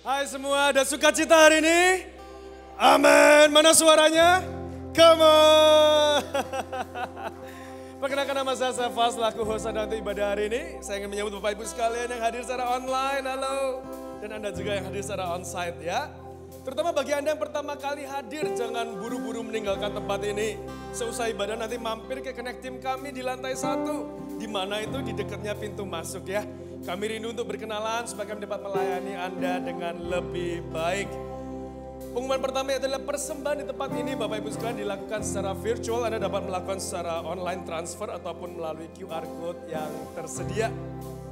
Hai semua, ada sukacita hari ini? Amin. Mana suaranya? Come on. Perkenalkan nama saya Fas, selaku host Anda untuk ibadah hari ini. Saya ingin menyambut Bapak Ibu sekalian yang hadir secara online, halo. Dan Anda juga yang hadir secara onsite ya. Terutama bagi Anda yang pertama kali hadir, jangan buru-buru meninggalkan tempat ini. Seusai ibadah nanti mampir ke Connect Team kami di lantai 1. Di mana itu di dekatnya pintu masuk ya. Kami rindu untuk berkenalan supaya kami dapat melayani Anda dengan lebih baik. Pengumuman pertama adalah persembahan di tempat ini Bapak Ibu sekalian dilakukan secara virtual. Anda dapat melakukan secara online transfer ataupun melalui QR Code yang tersedia.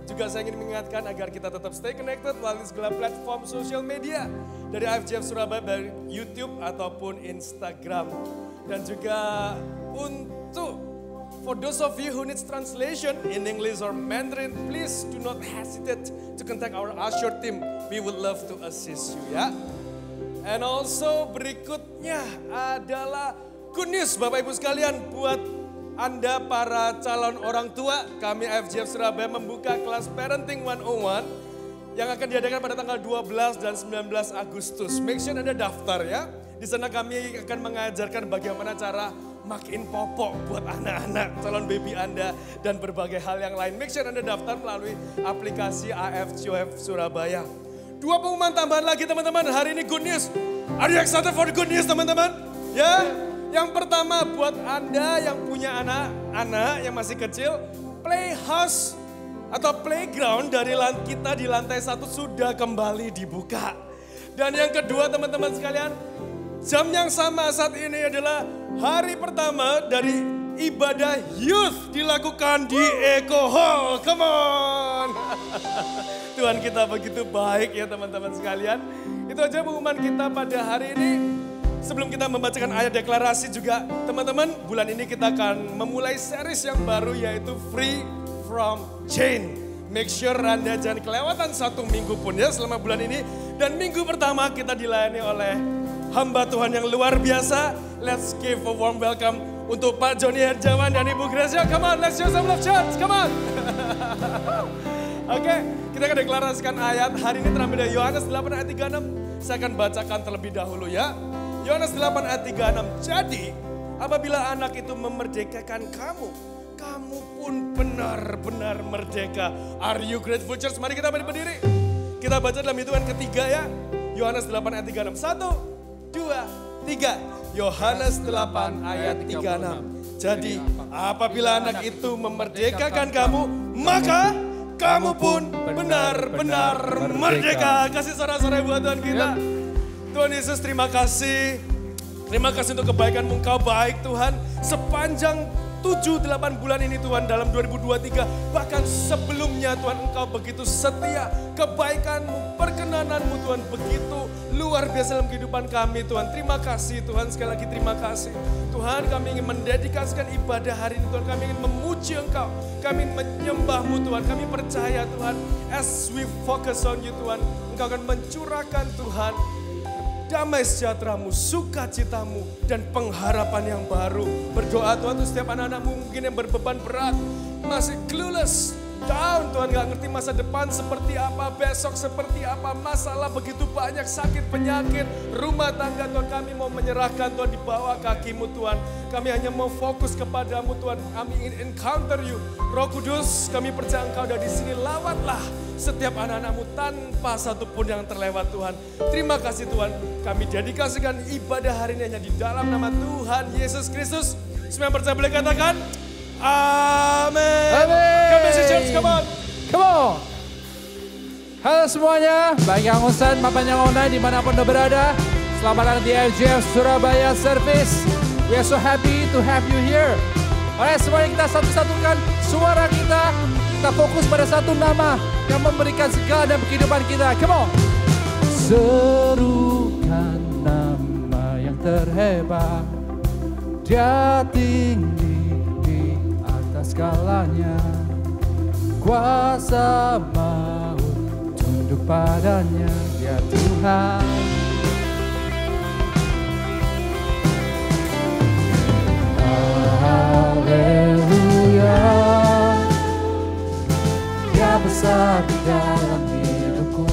Juga saya ingin mengingatkan agar kita tetap stay connected melalui segala platform sosial media. Dari IFGF Surabaya, dari YouTube ataupun Instagram. Dan juga untuk for those of you who needs translation in English or Mandarin, please do not hesitate to contact our usher team. We would love to assist you ya. And also berikutnya adalah good news Bapak Ibu sekalian buat Anda para calon orang tua. Kami FGF Surabaya membuka kelas Parenting 101 yang akan diadakan pada tanggal 12 dan 19 Agustus. Make sure Anda daftar ya. Di sana kami akan mengajarkan bagaimana cara makin popok buat anak-anak, calon baby Anda, dan berbagai hal yang lain. Make sure Anda daftar melalui aplikasi AFGF Surabaya. 2 pengumuman tambahan lagi teman-teman, hari ini good news. Are you excited for the good news teman-teman? Ya, yang pertama buat Anda yang punya anak-anak yang masih kecil, playhouse atau playground dari kita di lantai 1 sudah kembali dibuka. Dan yang kedua teman-teman sekalian, jam yang sama saat ini adalah hari pertama dari ibadah youth dilakukan di Eco Hall. Come on. Tuhan kita begitu baik ya teman-teman sekalian. Itu aja pengumuman kita pada hari ini. Sebelum kita membacakan ayat deklarasi juga teman-teman, bulan ini kita akan memulai series yang baru yaitu Free From Chain. Make sure Anda jangan kelewatan 1 minggu pun ya selama bulan ini. Dan minggu pertama kita dilayani oleh hamba Tuhan yang luar biasa. Let's give a warm welcome untuk Pak Joni Herjawan dan Ibu Gracia. Come on, let's show some love church. Come on. Oke, kita akan deklarasikan ayat. Hari ini terambil dari Yohanes 8 ayat 36. Saya akan bacakan terlebih dahulu ya. Yohanes 8 ayat 36. Jadi, apabila anak itu memerdekakan kamu, kamu pun benar-benar merdeka. Are you grateful church? Mari kita berdiri. Kita baca dalam hitungan ketiga ya. Yohanes 8 ayat 36. 1, 2, 3. Yohanes 8 ayat 36. Jadi apabila anak itu memerdekakan kamu, maka kamu pun benar-benar merdeka. Kasih sorak-sorai buat Tuhan kita. Tuhan Yesus terima kasih. Terima kasih untuk kebaikan-Mu, Engkau baik Tuhan. Sepanjang 7-8 bulan ini Tuhan dalam 2023. Bahkan sebelumnya Tuhan Engkau begitu setia. Kebaikan-Mu, perkenanan-Mu Tuhan begitu luar biasa dalam kehidupan kami Tuhan. Terima kasih Tuhan, sekali lagi terima kasih. Tuhan kami ingin mendedikasikan ibadah hari ini Tuhan. Kami ingin memuji Engkau. Kami ingin menyembah-Mu Tuhan. Kami percaya Tuhan as we focus on you Tuhan. Engkau akan mencurahkan Tuhan damai sejahtera-Mu, sukacita-Mu, dan pengharapan yang baru. Berdoa Tuhan untuk setiap anak-anak-Mu mungkin yang berbeban berat, masih clueless, down Tuhan, gak ngerti masa depan seperti apa, besok seperti apa, masalah begitu banyak, sakit, penyakit, rumah tangga Tuhan. Kami mau menyerahkan Tuhan di bawah kaki-Mu Tuhan. Kami hanya mau fokus kepadamu Tuhan. Kami ingin encounter you. Roh Kudus, kami percaya Engkau ada di sini. Lawatlah setiap anak-anak-Mu tanpa satupun yang terlewat Tuhan. Terima kasih Tuhan. Kami dedikasikan ibadah hari ini hanya di dalam nama Tuhan Yesus Kristus. Semua yang percaya boleh katakan amin. Amin. Come on, church, come on. Come on. Halo semuanya, baik yang onsen maupun yang online dimanapun Anda berada. Selamat datang di FGF Surabaya Service. We are so happy to have you here. Mari semuanya kita satu-satukan suara kita. Kita fokus pada satu nama yang memberikan segala dalam kehidupan kita. Come on. Serukan nama yang terhebat. Dia tinggi di atas segalanya. Kuasa maut tunduk padanya. Dia Tuhan. Haleluya. Dia besar di dalam hidupku.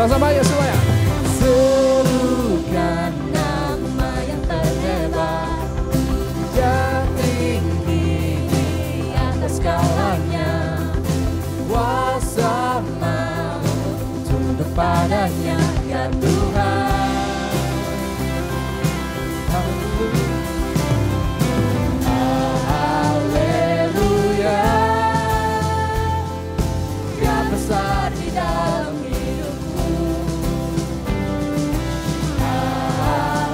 Sama-sama ya semuanya. Serukan nama yang terhebat, yang tinggi di atas segalanya. Kuasa maut tunduk padanya, ya Tuhan. Haleluya, Dia besar di dalam hidupku.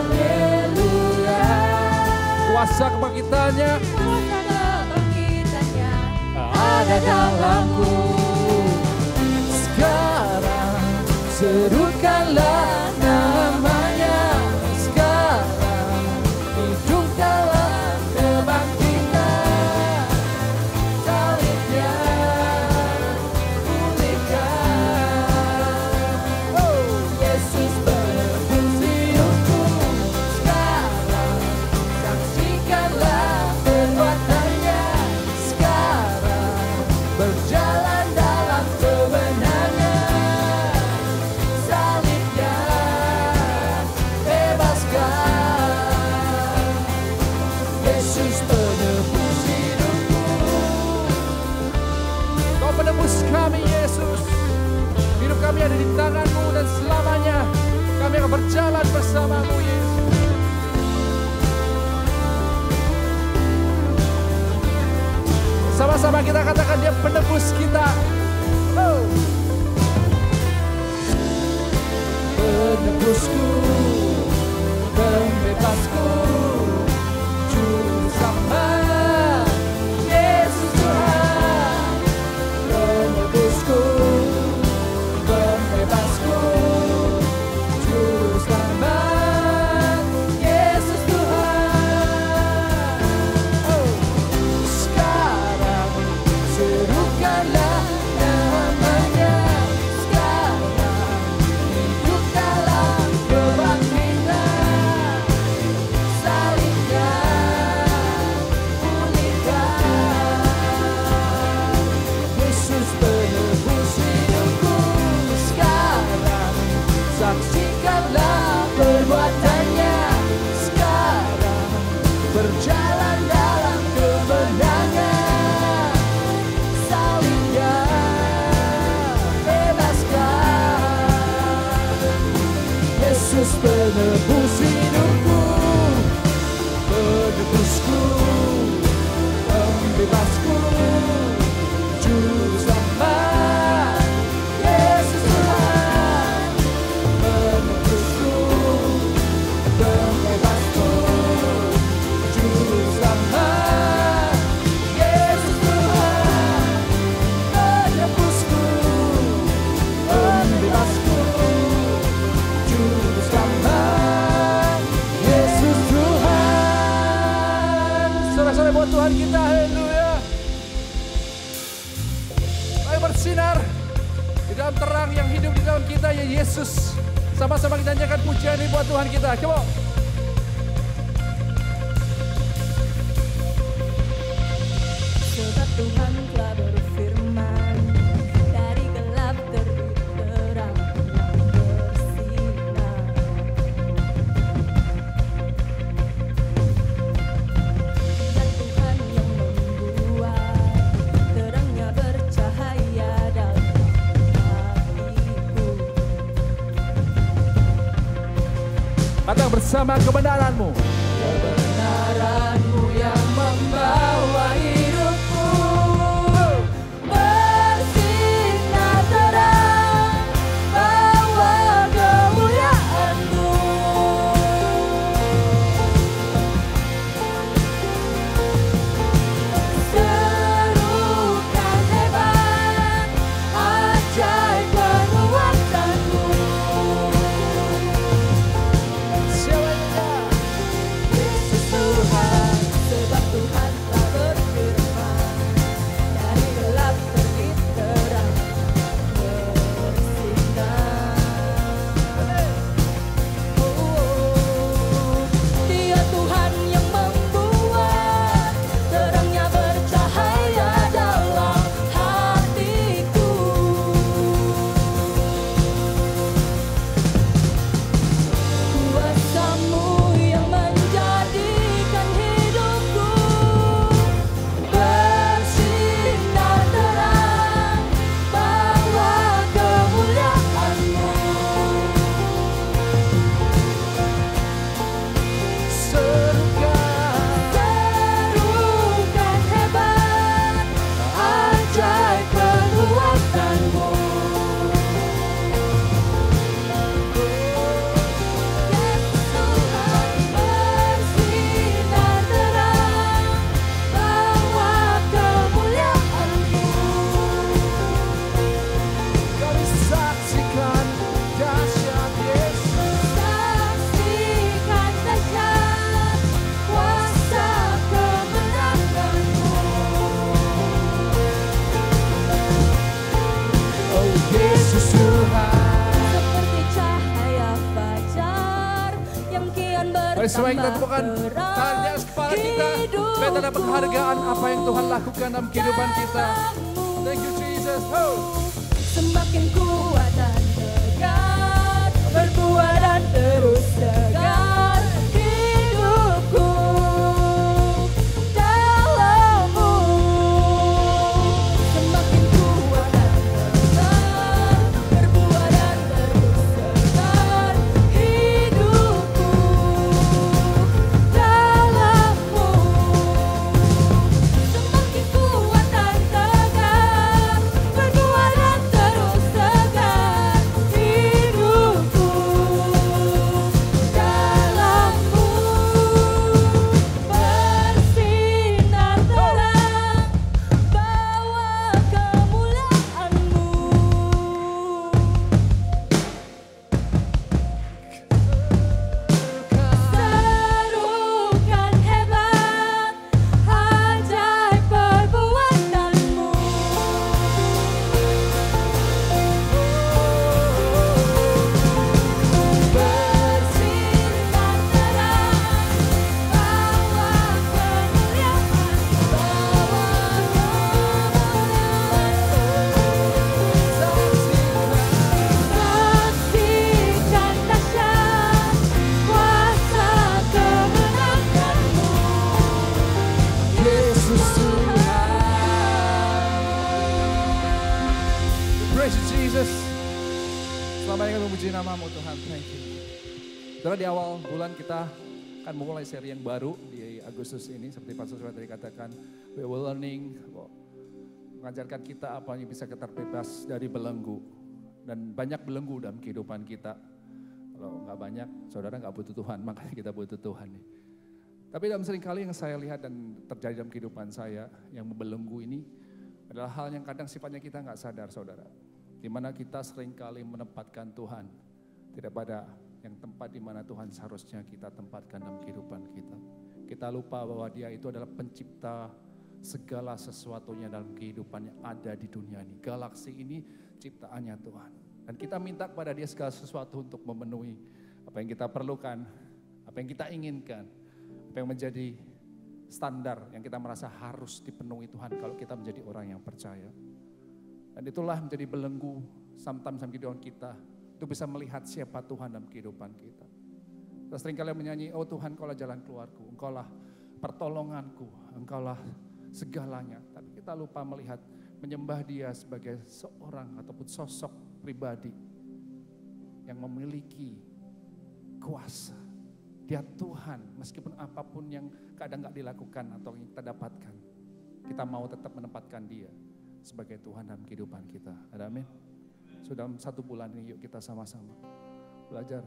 Haleluya, Kuasa kebangkitannya ada dalamku. Sekarang serukanlah namanya. Sekarang hidup dalam kebangkitan. Salibnya pulihkan. Oh, Yesus penebus hidupku. Sekarang saksikanlah perbuatannya. Sekarang berjalan dalam kebenaran. Salibnya bebaskan. Yesus penebus hidupku. Kau penebus kami Yesus. Hidup kami ada di tangan-Mu dan selamanya kami akan berjalan bersama-Mu Yesus. Sama-sama kita katakan Dia penebus kita. Oh. Penebusku, pembebasku, Juru Selamat, Yesus Tuhan. Penebusku, pembebasku, Juru Selamat, Yesus Tuhan. Oh, sekarang serukanlah namanya. Sekarang hidup dalam kebangkitan. Salibnya pulihkan. Yesus penebus hidupku. Sekarang saksikanlah perbuatannya. Sekarang berjalan dalam kebenaran. Salibnya bebaskan. Yesus penebus hidupku. Penebusku, pembebasku, Juru Selamat, Yesus Tuhan. Penebusku, pembebasku, Juru Selamat, Yesus Tuhan. Penebusku, pembebasku, Juru Selamat, Yesus Tuhan. Saudara-saudara buat Tuhan kita, haleluya. Ayo bersinar di dalam terang yang hidup di dalam kita ya Yesus. Sama-sama kita nyanyikan pujian ini buat Tuhan kita. Come on. Sebab Tuhan telah berfirman, dari gelap terbit terang yang bersinar. Dan Tuhan yang membuat terangnya bercahaya dalam hatiku. Katakan bersama kebenaran-Mu. Kebenaran-Mu yang membawa hidupku bersinar terang, bawa kemuliaan-Mu. Serukan hebat, ajaib penguatan-Mu. Mari semua kita tepukan tangan di atas kepala kita. Biar ada penghargaan apa yang Tuhan lakukan dalam kehidupan kita. Thank you Jesus. Semakin kuat dan tegar, berbuat dan terus tegar hidupku dalam-Mu. Semakin kuat dan tegar, berbuat dan terus tegar hidupku dalam-Mu. Semakin kuat dan tegar, berbuat dan terus tegar hidupku dalam-Mu. Bersinar terang, bawa kemuliaan-Mu. Serukan hebat, ajaib perbuatan-Mu. Bersinar terang, bawa kemuliaan-Mu. Saksikan dahsyat kuasa kemenangan-Mu. Yesus Tuhan. Praise you, Jesus. Selamat kami memuji nama-Mu Tuhan. Thank you. Saudara, di awal bulan kita akan memulai seri yang baru di Agustus ini. Seperti Pastor Surat tadi katakan, we will learning, mengajarkan kita apa yang bisa kita terbebas dari belenggu. Dan banyak belenggu dalam kehidupan kita. Kalau nggak banyak, saudara nggak butuh Tuhan, makanya kita butuh Tuhan nih. Tapi dalam seringkali yang saya lihat dan terjadi dalam kehidupan saya, yang membelenggu ini adalah hal yang kadang sifatnya kita nggak sadar, saudara. Di mana kita seringkali menempatkan Tuhan tidak pada yang tempat di mana Tuhan seharusnya kita tempatkan dalam kehidupan kita. Kita lupa bahwa Dia itu adalah pencipta segala sesuatunya dalam kehidupan yang ada di dunia ini. Galaksi ini ciptaannya Tuhan. Dan kita minta kepada Dia segala sesuatu untuk memenuhi apa yang kita perlukan, apa yang kita inginkan, apa yang menjadi standar yang kita merasa harus dipenuhi Tuhan kalau kita menjadi orang yang percaya. Dan itulah menjadi belenggu sometimes dalam kehidupan kita. Untuk bisa melihat siapa Tuhan dalam kehidupan kita. Kita seringkali menyanyi, oh Tuhan Engkaulah jalan keluarku, Engkaulah pertolonganku, Engkaulah segalanya. Tapi kita lupa melihat, menyembah Dia sebagai seorang ataupun sosok pribadi yang memiliki kuasa. Dia Tuhan, meskipun apapun yang kadang gak dilakukan atau yang kita dapatkan, kita mau tetap menempatkan Dia sebagai Tuhan dalam kehidupan kita. Ada amin? Sudah 1 bulan ini yuk kita sama-sama belajar.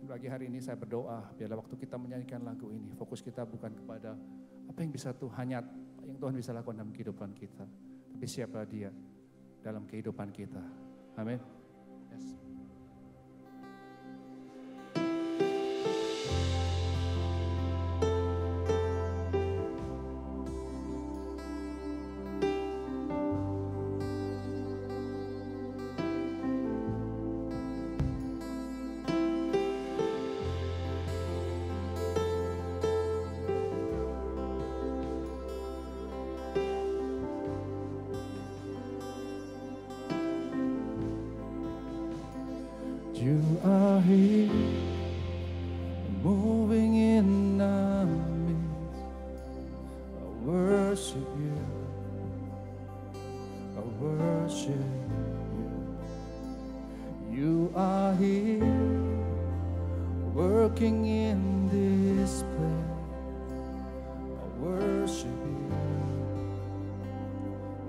Pagi hari ini saya berdoa, biarlah waktu kita menyanyikan lagu ini, fokus kita bukan kepada apa yang bisa Tuhan, yang Tuhan bisa lakukan dalam kehidupan kita, tapi siapa Dia dalam kehidupan kita. Amin. Yes. You are here, moving in our midst. I worship You, I worship You. You are here, working in this place. I worship You,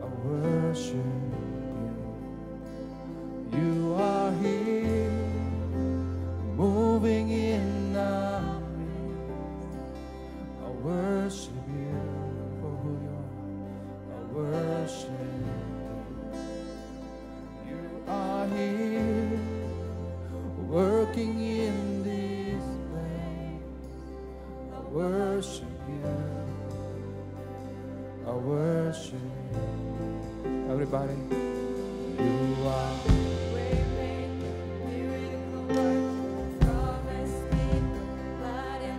I worship You. You are here, moving in our midst. I worship You for who You are. I worship You. You are here, working in this place. I worship You. I worship You. Everybody, You are. Waymaker, miracle worker, promise keeper, light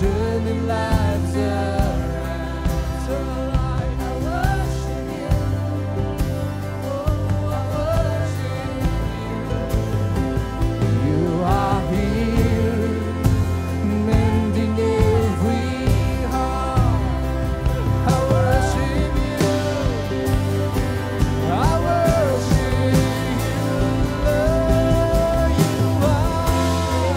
turning lives around. Turn life. I worship you. Oh, I worship you. You are here, mending every heart. I worship you. I worship you, Lord. You are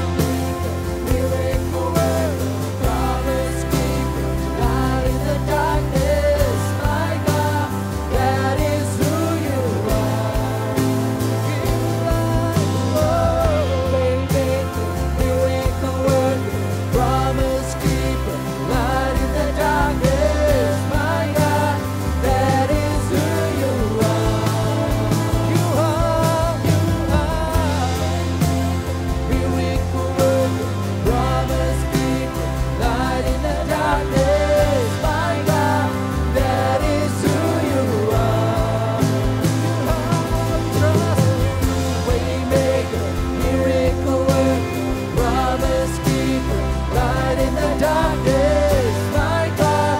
miracle worker, promise keeper, light in the darkness. My God, that is who you are. Miracle worker, promise keeper, light in the darkness. My God, that is who you are. You are miracle worker, promise keeper, light in the darkness. My God, that is who you are. Trust you, waymaker, miracle worker, promise keeper, light in the darkness. My God,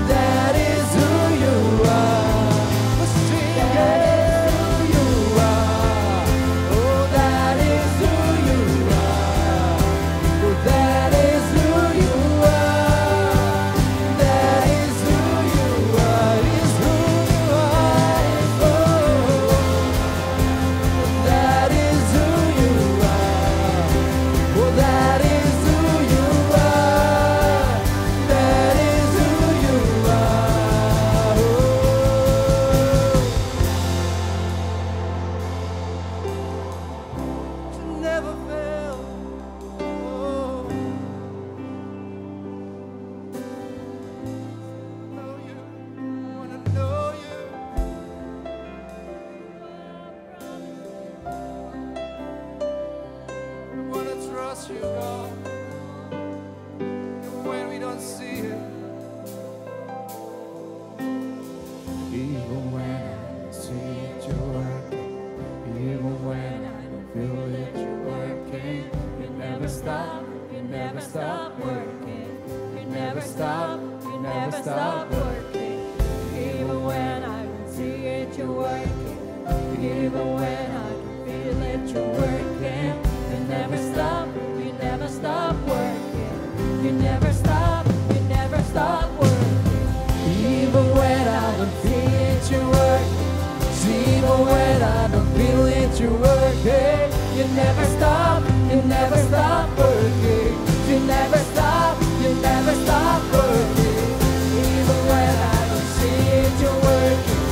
that is who you are. Let's sing it. Who you are. Oh, that is who you are. Oh, that is who you are. That is who you are. Is who you are. Oh, that is who you are. Oh, that is who you are. That is who you are. Oh, never fail. Oh, know you, wanna know you. Wanna trust you, God, even when we don't see it. Even when I see it, you're working. Even when I don't feel it, you're working. You never stop. You never stop working. You never stop, you never stop working. Even when I don't see it, you're working. Even when I don't feel it, you're working. You never stop, you never stop working. You never stop, you never stop working. Even when I don't feel it, you're working. Even when I don't feel it, you're working. You never stop. You never stop working. You never stop. You never stop working. Even when I don't see it, you're working.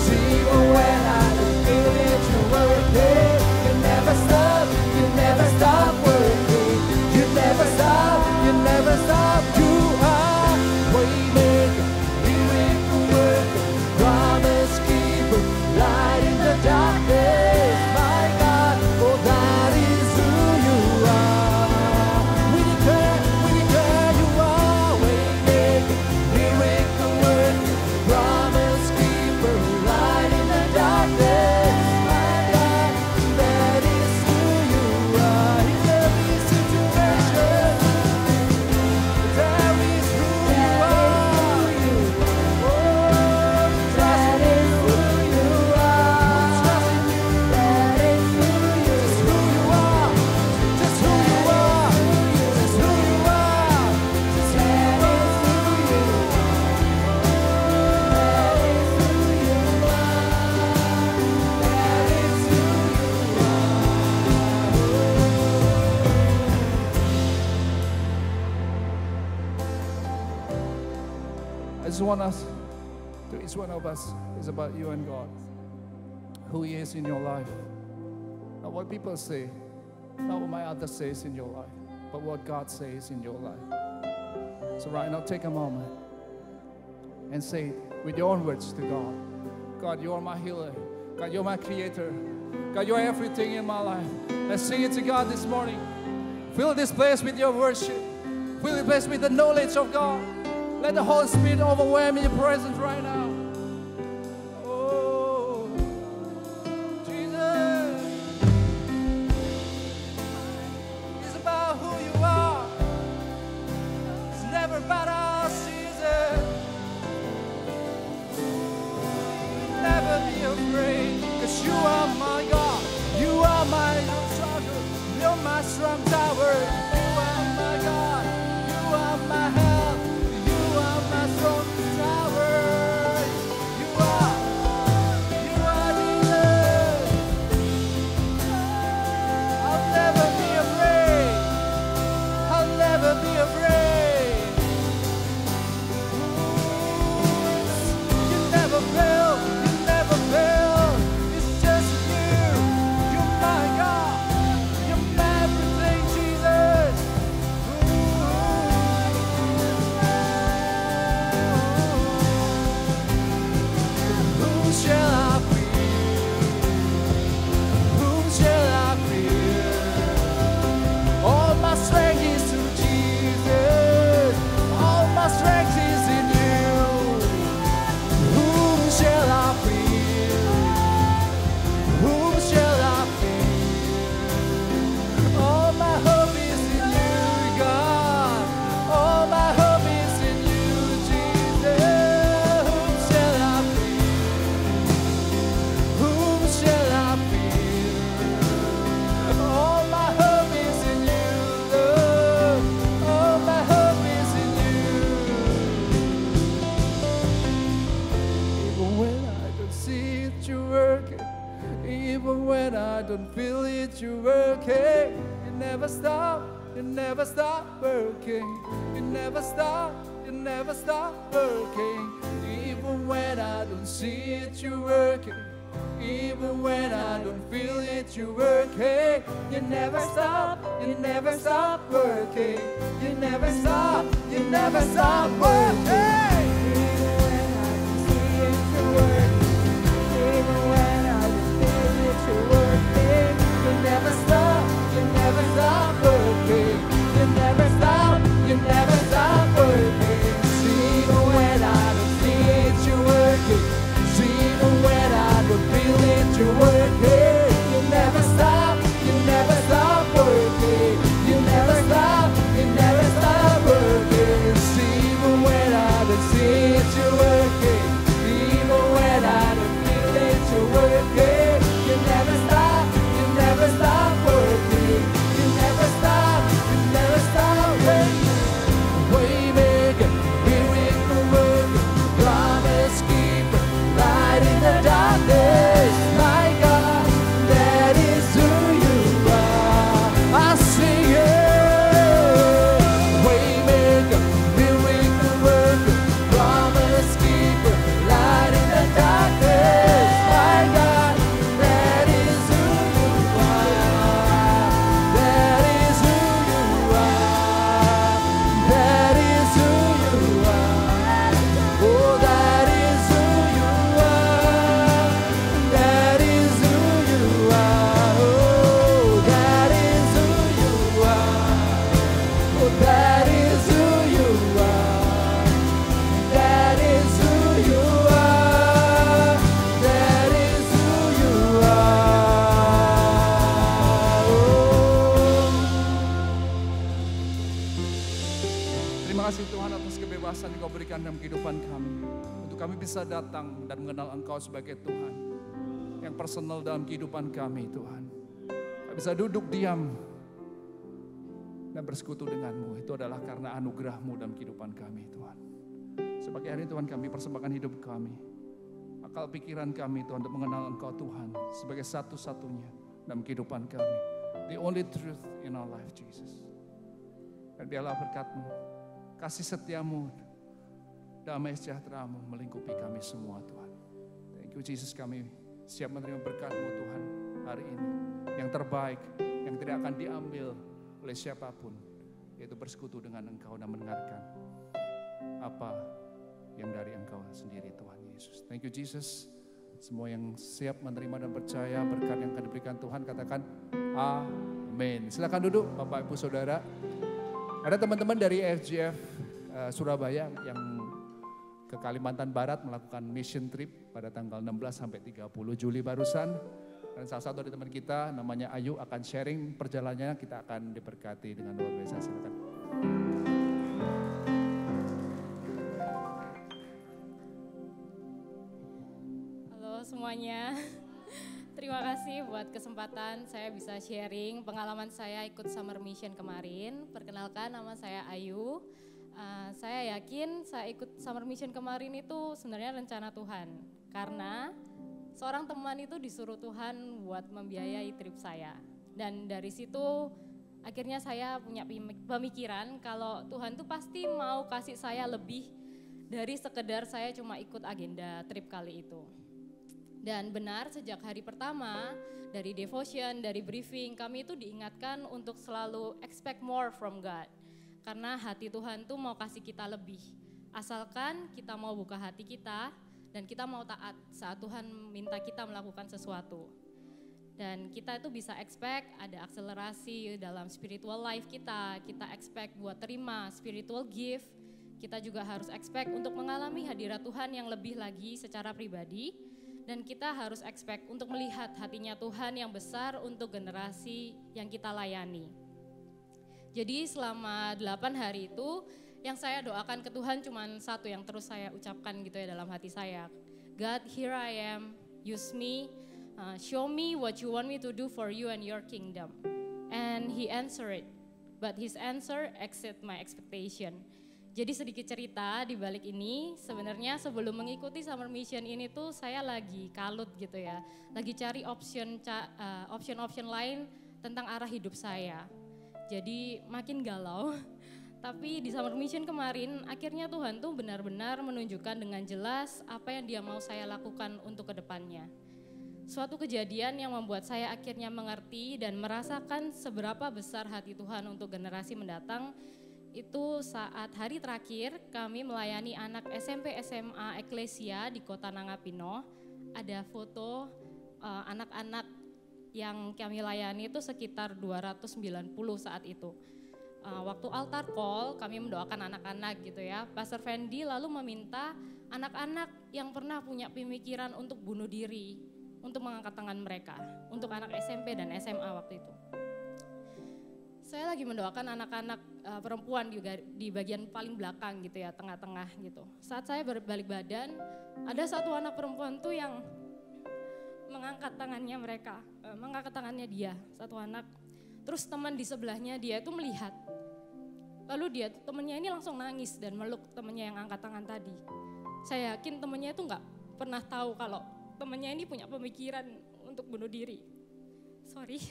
Even when I don't feel it, you're working. You never stop. You never stop working. You never stop. You never stop. You are waymaker, miracle worker, promise keeper, light in the darkness. My God, oh, that is who you are. We declare you are waymaker, miracle worker, promise keeper, light in the darkness. My God, that is who you are. In every situation, that is who you are. Oh, trust in who you are. Trust in you. That is who you are. Just who you are. Just who you are. Just who you I just want us, to each one of us, is about you and God. Who He is in your life. Not what people say, not what my others says in your life, but what God says in your life. So right now, take a moment and say it with your own words to God. God, you're my healer. God, you're my creator. God, you're everything in my life. Let's sing it to God this morning. Fill this place with your worship. Fill this place with the knowledge of God. Let the Holy Spirit overwhelm your presence right now. Oh, Jesus. It's about who you are. It's never bow down, Jesus. Never be afraid, 'cause you are my God. You are my struggle. You're my strong tower. You are my God. You are my help. You are my strong tower. You are Jesus. I'll never be afraid. I'll never be afraid. You never fail. You never fail. It's just you. You're my God. You're my everything, Jesus. Whom shall I fear? Whom shall I fear? All my strength is to Jesus. All my strength is in you. Whom shall I fear? Whom shall I fear? All my hope is in you, God. All my hope is in you, Jesus. Whom shall I fear? Whom shall I fear? All my hope is in you, Lord. All my hope is in you. Even when I don't see it, you're working. Even when I don't feel it, you're working. You never stop. You never stop working. You never stop. You never stop working. Even when I don't see it, you're working. Even when I don't feel it, you're working. You never stop. You never stop working. You never stop. You never stop working. Even when I can see it, you're working. Even when I can feel it, you're working. You never stop. You never stop working. You never stop. You never stop working. Even when I don't see it, you're working. Even when I don't feel it, you're working. You never stop. You never stop working. You never stop. You never stop working. Even when I don't see it, you're working. Even when I don't feel it, you're working. You never stop. You never stop working. You never stop. You never stop working. Waymaker, miracle worker, promise keeper, light in the darkness. My God, that is who you are. I sing it. Waymaker, miracle worker, promise keeper, light in the darkness. My God, that is who you are. That is who you are. That is who you are. Oh, that is who you are. That is who you are. Oh, that is who you are. Oh, that is who you are. That is who you are. That is who you are. Oh. Terima kasih Tuhan atas kebebasan yang Kau berikan dalam kehidupan kami. Untuk kami bisa datang dan mengenal Engkau sebagai Tuhan. Yang personal dalam kehidupan kami Tuhan. Kami bisa duduk diam dan bersekutu denganmu. Itu adalah karena anugerah-Mu dalam kehidupan kami Tuhan. Sebagai hari ini Tuhan kami persembahkan hidup kami. Akal pikiran kami Tuhan untuk mengenal Engkau Tuhan. Sebagai satu-satunya dalam kehidupan kami. The only truth in our life Jesus. Dan biarlah berkat-Mu, kasih setia-Mu, damai sejahtera-Mu melingkupi kami semua Tuhan. Thank you Jesus, kami siap menerima berkat-Mu Tuhan hari ini. Yang terbaik, yang tidak akan diambil oleh siapapun. Yaitu bersekutu dengan Engkau dan mendengarkan apa yang dari Engkau sendiri Tuhan Yesus. Thank you Jesus. Semua yang siap menerima dan percaya berkat yang akan diberikan Tuhan katakan amin. Silakan duduk Bapak Ibu Saudara. Ada teman-teman dari FGF Surabaya yang ke Kalimantan Barat melakukan mission trip pada tanggal 16 sampai 30 Juli barusan. Dan salah satu dari teman kita namanya Ayu akan sharing perjalanannya, kita akan diberkati dengan luar biasa. Silakan. semuanya. Terima kasih buat kesempatan saya bisa sharing pengalaman saya ikut Summer Mission kemarin. Perkenalkan, nama saya Ayu. Saya yakin saya ikut Summer Mission kemarin itu sebenarnya rencana Tuhan. Karena seorang teman itu disuruh Tuhan buat membiayai trip saya. Dan dari situ akhirnya saya punya pemikiran kalau Tuhan tuh pasti mau kasih saya lebih dari sekedar saya cuma ikut agenda trip kali itu. Dan benar, sejak hari pertama dari devotion, dari briefing, kami itu diingatkan untuk selalu expect more from God. Karena hati Tuhan tuh mau kasih kita lebih. Asalkan kita mau buka hati kita dan kita mau taat saat Tuhan minta kita melakukan sesuatu. Dan kita itu bisa expect ada akselerasi dalam spiritual life kita expect buat terima spiritual gift. Kita juga harus expect untuk mengalami hadirat Tuhan yang lebih lagi secara pribadi. Dan kita harus expect untuk melihat hatinya Tuhan yang besar untuk generasi yang kita layani. Jadi selama 8 hari itu yang saya doakan ke Tuhan cuma satu yang terus saya ucapkan gitu ya dalam hati saya. God, here I am, use me, show me what you want me to do for you and your kingdom. And He answered it, but His answer exceed my expectation. Jadi sedikit cerita di balik ini, sebenarnya sebelum mengikuti Summer Mission ini tuh saya lagi kalut gitu ya. Lagi cari option lain tentang arah hidup saya. Jadi makin galau. Tapi di Summer Mission kemarin akhirnya Tuhan tuh benar-benar menunjukkan dengan jelas apa yang Dia mau saya lakukan untuk kedepannya. Suatu kejadian yang membuat saya akhirnya mengerti dan merasakan seberapa besar hati Tuhan untuk generasi mendatang. Itu saat hari terakhir kami melayani anak SMP SMA Eklesia di Kota Nangapino. Ada foto anak-anak yang kami layani itu sekitar 290 saat itu. Waktu altar call kami mendoakan anak-anak gitu ya. Pastor Fendi lalu meminta anak-anak yang pernah punya pemikiran untuk bunuh diri untuk mengangkat tangan mereka. Untuk anak SMP dan SMA waktu itu. Saya lagi mendoakan anak-anak perempuan juga di bagian paling belakang gitu ya, tengah-tengah gitu. Saat saya berbalik badan, ada satu anak perempuan tuh yang mengangkat tangannya dia, satu anak. Terus teman di sebelahnya dia itu melihat. Lalu temannya ini langsung nangis dan meluk temannya yang angkat tangan tadi. Saya yakin temannya itu nggak pernah tahu kalau temannya ini punya pemikiran untuk bunuh diri. Sorry.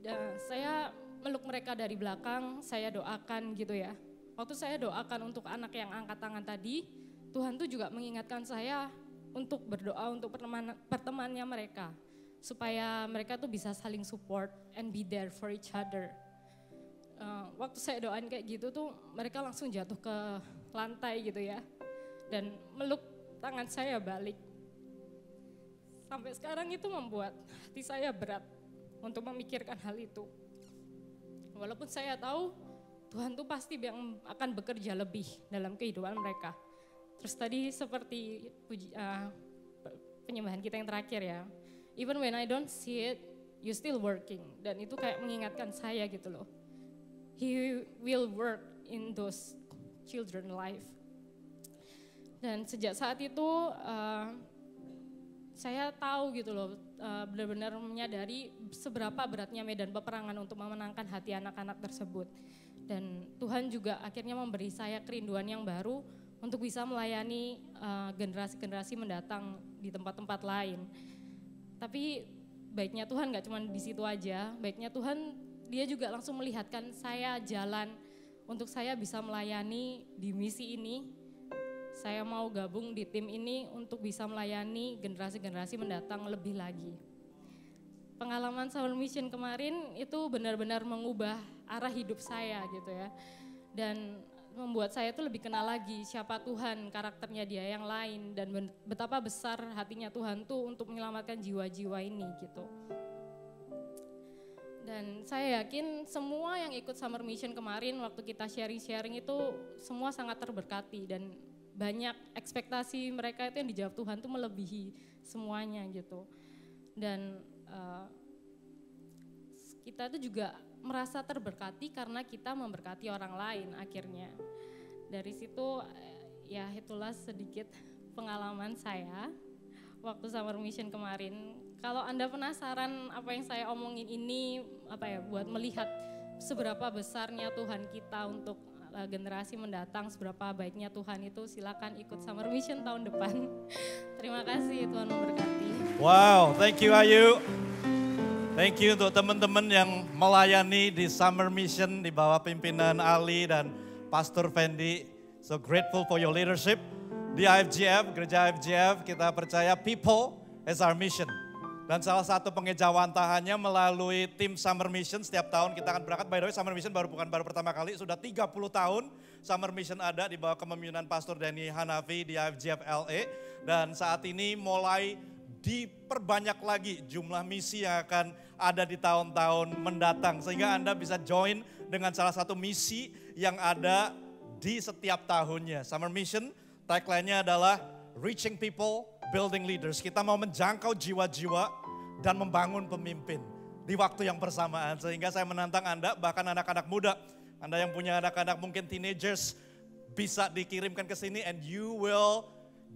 Dan saya meluk mereka dari belakang, saya doakan gitu ya. Waktu saya doakan untuk anak yang angkat tangan tadi, Tuhan tuh juga mengingatkan saya untuk berdoa untuk pertemanannya mereka. Supaya mereka tuh bisa saling support and be there for each other. Waktu saya doain kayak gitu tuh mereka langsung jatuh ke lantai gitu ya. Dan meluk tangan saya balik. Sampai sekarang itu membuat hati saya berat untuk memikirkan hal itu. Walaupun saya tahu Tuhan tuh pasti yang akan bekerja lebih dalam kehidupan mereka. Terus tadi seperti penyembahan kita yang terakhir ya. Even when I don't see it, you still working. Dan itu kayak mengingatkan saya gitu loh. He will work in those children life. Dan sejak saat itu saya tahu gitu loh, benar-benar menyadari seberapa beratnya medan peperangan untuk memenangkan hati anak-anak tersebut. Dan Tuhan juga akhirnya memberi saya kerinduan yang baru untuk bisa melayani generasi-generasi mendatang di tempat-tempat lain. Tapi baiknya Tuhan gak cuma di situ aja, baiknya Tuhan Dia juga langsung melihatkan saya jalan untuk saya bisa melayani di misi ini. Saya mau gabung di tim ini untuk bisa melayani generasi-generasi mendatang lebih lagi. Pengalaman Summer Mission kemarin itu benar-benar mengubah arah hidup saya gitu ya. Dan membuat saya itu lebih kenal lagi siapa Tuhan, karakternya Dia yang lain. Dan betapa besar hatinya Tuhan tuh untuk menyelamatkan jiwa-jiwa ini gitu. Dan saya yakin semua yang ikut Summer Mission kemarin waktu kita sharing-sharing itu semua sangat terberkati. Dan banyak ekspektasi mereka itu yang dijawab Tuhan tuh melebihi semuanya gitu. Dan kita itu juga merasa terberkati karena kita memberkati orang lain akhirnya. Dari situ ya itulah sedikit pengalaman saya. waktu Summer Mission kemarin. Kalau Anda penasaran apa yang saya omongin ini buat melihat seberapa besarnya Tuhan kita untuk generasi mendatang, seberapa baiknya Tuhan itu, silakan ikut Summer Mission tahun depan. Terima kasih, Tuhan memberkati. Wow, thank you Ayu. Thank you untuk teman-teman yang melayani di Summer Mission di bawah pimpinan Ali dan Pastor Fendi. So grateful for your leadership. Di IFGF, gereja IFGF, kita percaya people as our mission. Dan salah satu pengejawantahannya melalui tim Summer Mission. Setiap tahun kita akan berangkat. By the way, Summer Mission bukan baru pertama kali. Sudah 30 tahun Summer Mission ada di bawah kepemimpinan Pastor Danny Hanafi di IFGF LA. Dan saat ini mulai diperbanyak lagi jumlah misi yang akan ada di tahun-tahun mendatang. Sehingga Anda bisa join dengan salah satu misi yang ada di setiap tahunnya. Summer Mission tagline-nya adalah Reaching People, Building Leaders. Kita mau menjangkau jiwa-jiwa dan membangun pemimpin di waktu yang bersamaan. Sehingga saya menantang Anda, bahkan anak-anak muda. Anda yang punya anak-anak mungkin teenagers bisa dikirimkan ke sini and you will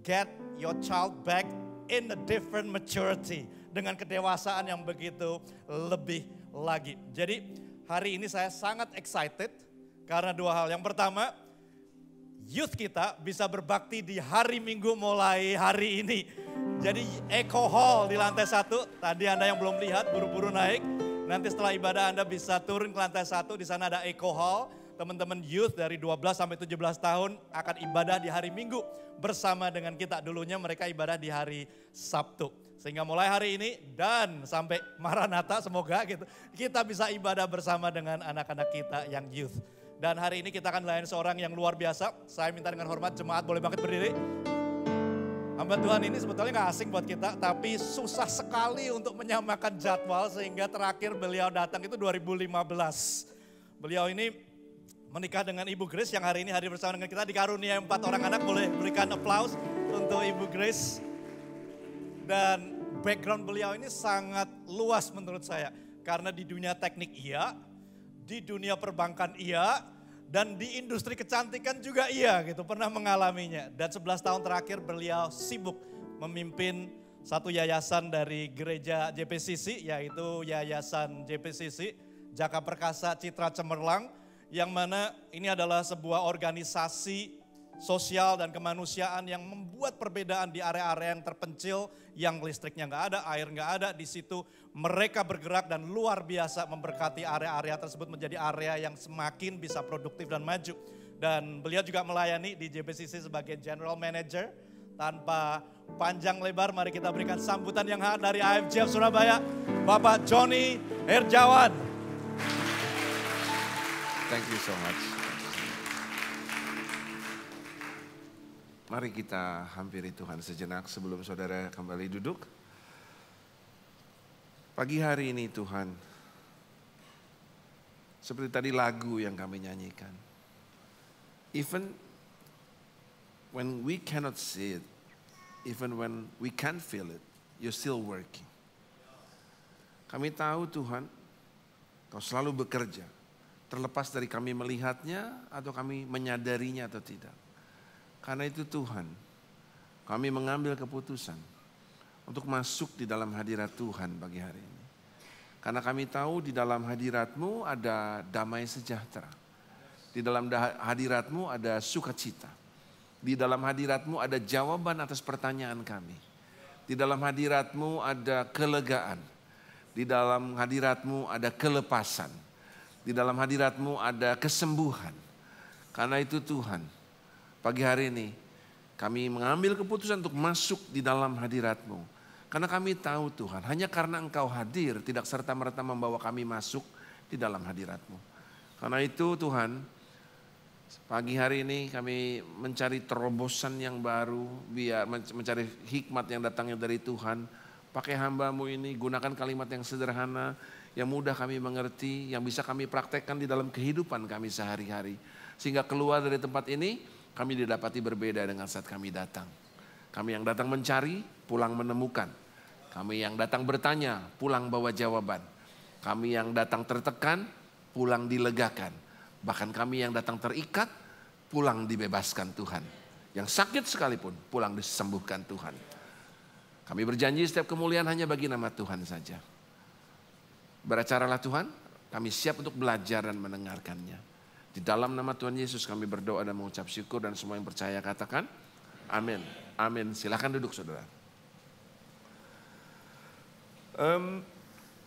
get your child back in a different maturity. Dengan kedewasaan yang begitu lebih lagi. Jadi hari ini saya sangat excited karena dua hal. Yang pertama, youth kita bisa berbakti di hari Minggu mulai hari ini. Jadi Eco Hall di lantai 1, tadi Anda yang belum lihat buru-buru naik. Nanti setelah ibadah Anda bisa turun ke lantai 1, di sana ada Eco Hall. Teman-teman youth dari 12 sampai 17 tahun akan ibadah di hari Minggu bersama dengan kita. Dulunya mereka ibadah di hari Sabtu. Sehingga mulai hari ini dan sampai Maranatha semoga gitu, kita bisa ibadah bersama dengan anak-anak kita yang youth. Dan hari ini kita akan layani seorang yang luar biasa. Saya minta dengan hormat jemaat boleh bangkit berdiri. Hamba Tuhan ini sebetulnya gak asing buat kita, tapi susah sekali untuk menyamakan jadwal sehingga terakhir beliau datang itu 2015. Beliau ini menikah dengan Ibu Grace yang hari ini hadir bersama dengan kita, dikaruniai 4 orang anak. Boleh berikan aplaus untuk Ibu Grace. Dan background beliau ini sangat luas menurut saya. Karena di dunia teknik iya, di dunia perbankan iya, dan di industri kecantikan juga iya gitu, pernah mengalaminya. Dan 11 tahun terakhir beliau sibuk memimpin satu yayasan dari gereja JPCC, yaitu Yayasan JPCC, Jaka Perkasa Citra Cemerlang, yang mana ini adalah sebuah organisasi sosial dan kemanusiaan yang membuat perbedaan di area-area yang terpencil, yang listriknya nggak ada, air nggak ada. Di situ mereka bergerak dan luar biasa memberkati area-area tersebut menjadi area yang semakin bisa produktif dan maju. Dan beliau juga melayani di JPCC sebagai General Manager. Tanpa panjang lebar, mari kita berikan sambutan yang hangat dari IFGF Surabaya, Bapak Johnny Herjawan. Thank you so much. Mari kita hampiri Tuhan sejenak sebelum saudara kembali duduk. Pagi hari ini Tuhan, seperti tadi lagu yang kami nyanyikan. Even when we cannot see it, even when we can't feel it, you're still working. Kami tahu Tuhan, Kau selalu bekerja. Terlepas dari kami melihatnya atau kami menyadarinya atau tidak. Karena itu Tuhan, kami mengambil keputusan untuk masuk di dalam hadirat Tuhan pagi hari ini. Karena kami tahu di dalam hadirat-Mu ada damai sejahtera. Di dalam hadirat-Mu ada sukacita. Di dalam hadirat-Mu ada jawaban atas pertanyaan kami. Di dalam hadirat-Mu ada kelegaan. Di dalam hadirat-Mu ada kelepasan. Di dalam hadirat-Mu ada kesembuhan. Karena itu Tuhan, pagi hari ini kami mengambil keputusan untuk masuk di dalam hadirat-Mu. Karena kami tahu Tuhan, hanya karena Engkau hadir tidak serta-merta membawa kami masuk di dalam hadirat-Mu. Karena itu Tuhan, pagi hari ini kami mencari terobosan yang baru, biar mencari hikmat yang datangnya dari Tuhan. Pakai hamba-Mu ini, gunakan kalimat yang sederhana, yang mudah kami mengerti, yang bisa kami praktekkan di dalam kehidupan kami sehari-hari. Sehingga keluar dari tempat ini, kami didapati berbeda dengan saat kami datang. Kami yang datang mencari, pulang menemukan. Kami yang datang bertanya, pulang bawa jawaban. Kami yang datang tertekan, pulang dilegakan. Bahkan kami yang datang terikat, pulang dibebaskan Tuhan. Yang sakit sekalipun, pulang disembuhkan Tuhan. Kami berjanji setiap kemuliaan hanya bagi nama Tuhan saja. Beracaralah Tuhan, kami siap untuk belajar dan mendengarkannya. Di dalam nama Tuhan Yesus kami berdoa dan mengucap syukur, dan semua yang percaya katakan amin. Amin. Silakan duduk saudara.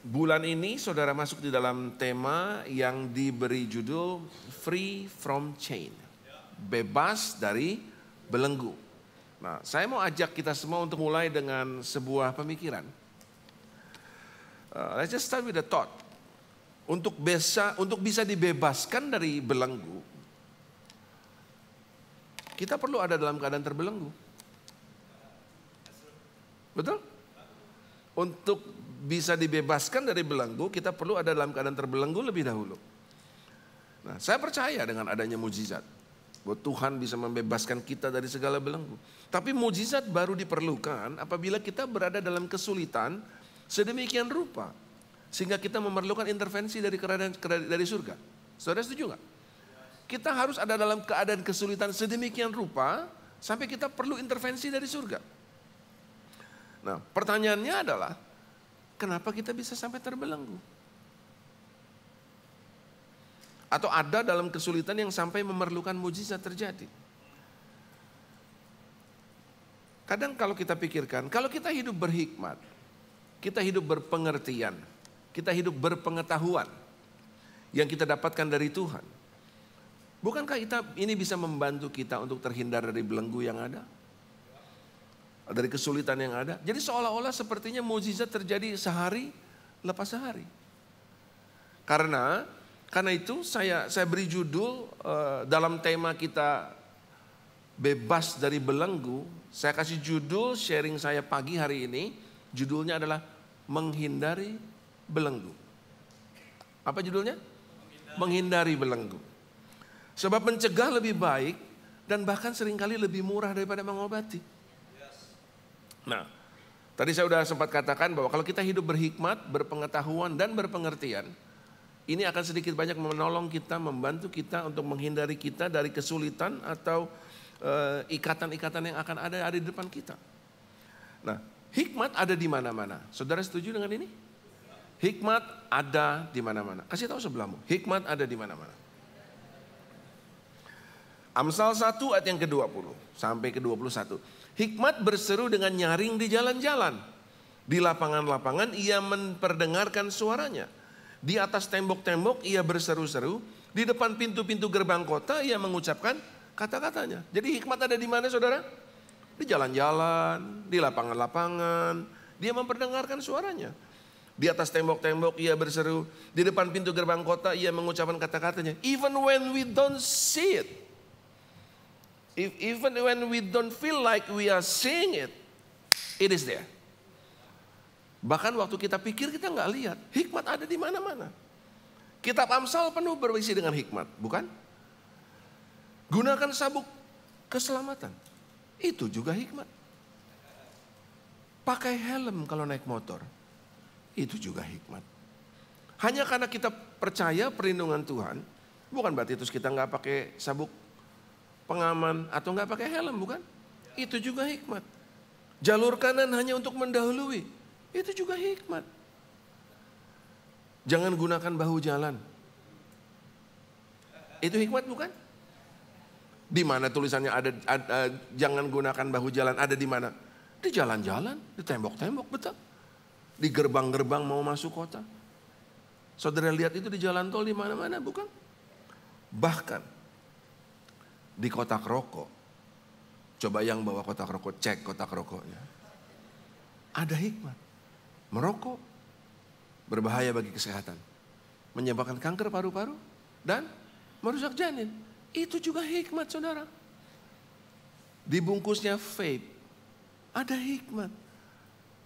Bulan ini saudara masuk di dalam tema yang diberi judul Free from Chain. Bebas dari belenggu. Nah, saya mau ajak kita semua untuk mulai dengan sebuah pemikiran. Let's just start with the thought. Untuk bisa dibebaskan dari belenggu, kita perlu ada dalam keadaan terbelenggu. Betul? Untuk bisa dibebaskan dari belenggu, kita perlu ada dalam keadaan terbelenggu lebih dahulu. Nah, saya percaya dengan adanya mujizat, bahwa Tuhan bisa membebaskan kita dari segala belenggu. Tapi mujizat baru diperlukan apabila kita berada dalam kesulitan sedemikian rupa, sehingga kita memerlukan intervensi dari surga. Saudara setuju nggak? Kita harus ada dalam keadaan kesulitan sedemikian rupa sampai kita perlu intervensi dari surga. Nah, pertanyaannya adalah, kenapa kita bisa sampai terbelenggu? Atau ada dalam kesulitan yang sampai memerlukan mujizat terjadi? Kadang kalau kita pikirkan, kalau kita hidup berhikmat, kita hidup berpengertian, kita hidup berpengetahuan yang kita dapatkan dari Tuhan, bukankah ini bisa membantu kita untuk terhindar dari belenggu yang ada? Dari kesulitan yang ada? Jadi seolah-olah sepertinya mujizat terjadi sehari lepas sehari. Karena itu saya beri judul dalam tema kita bebas dari belenggu, saya kasih judul sharing saya pagi hari ini, judulnya adalah menghindari belenggu. Apa judulnya? Menghindari belenggu. Sebab mencegah lebih baik dan bahkan seringkali lebih murah daripada mengobati. Nah, tadi saya sudah sempat katakan bahwa kalau kita hidup berhikmat, berpengetahuan dan berpengertian, ini akan sedikit banyak menolong kita, membantu kita untuk menghindari kita dari kesulitan atau ikatan-ikatan yang akan ada di depan kita. Nah, hikmat ada di mana-mana. Saudara setuju dengan ini? Hikmat ada di mana-mana. Kasih tahu sebelahmu, hikmat ada di mana-mana. Amsal 1 ayat yang ke-20 sampai ke-21. Hikmat berseru dengan nyaring di jalan-jalan. Di lapangan-lapangan ia memperdengarkan suaranya. Di atas tembok-tembok ia berseru-seru. Di depan pintu-pintu gerbang kota ia mengucapkan kata-katanya. Jadi hikmat ada di mana saudara? Di jalan-jalan, di lapangan-lapangan. Dia memperdengarkan suaranya. Di atas tembok-tembok ia berseru. Di depan pintu gerbang kota ia mengucapkan kata-katanya. Even when we don't see it. Even when we don't feel like we are seeing it. It is there. Bahkan waktu kita pikir kita nggak lihat. Hikmat ada di mana-mana. Kitab Amsal penuh berisi dengan hikmat, bukan? Gunakan sabuk keselamatan. Itu juga hikmat. Pakai helm kalau naik motor. Itu juga hikmat. Hanya karena kita percaya perlindungan Tuhan, bukan berarti terus kita nggak pakai sabuk pengaman atau nggak pakai helm, bukan? Itu juga hikmat. Jalur kanan hanya untuk mendahului. Itu juga hikmat. Jangan gunakan bahu jalan. Itu hikmat, bukan? Di mana tulisannya ada jangan gunakan bahu jalan, ada di mana? Di jalan-jalan, di tembok-tembok, betul. Di gerbang-gerbang mau masuk kota. Saudara lihat itu di jalan tol di mana-mana, bukan? Bahkan di kotak rokok. Coba yang bawa kotak rokok, cek kotak rokoknya. Ada hikmat. Merokok berbahaya bagi kesehatan. Menyebabkan kanker paru-paru dan merusak janin. Itu juga hikmat saudara. Dibungkusnya vape. Ada hikmat.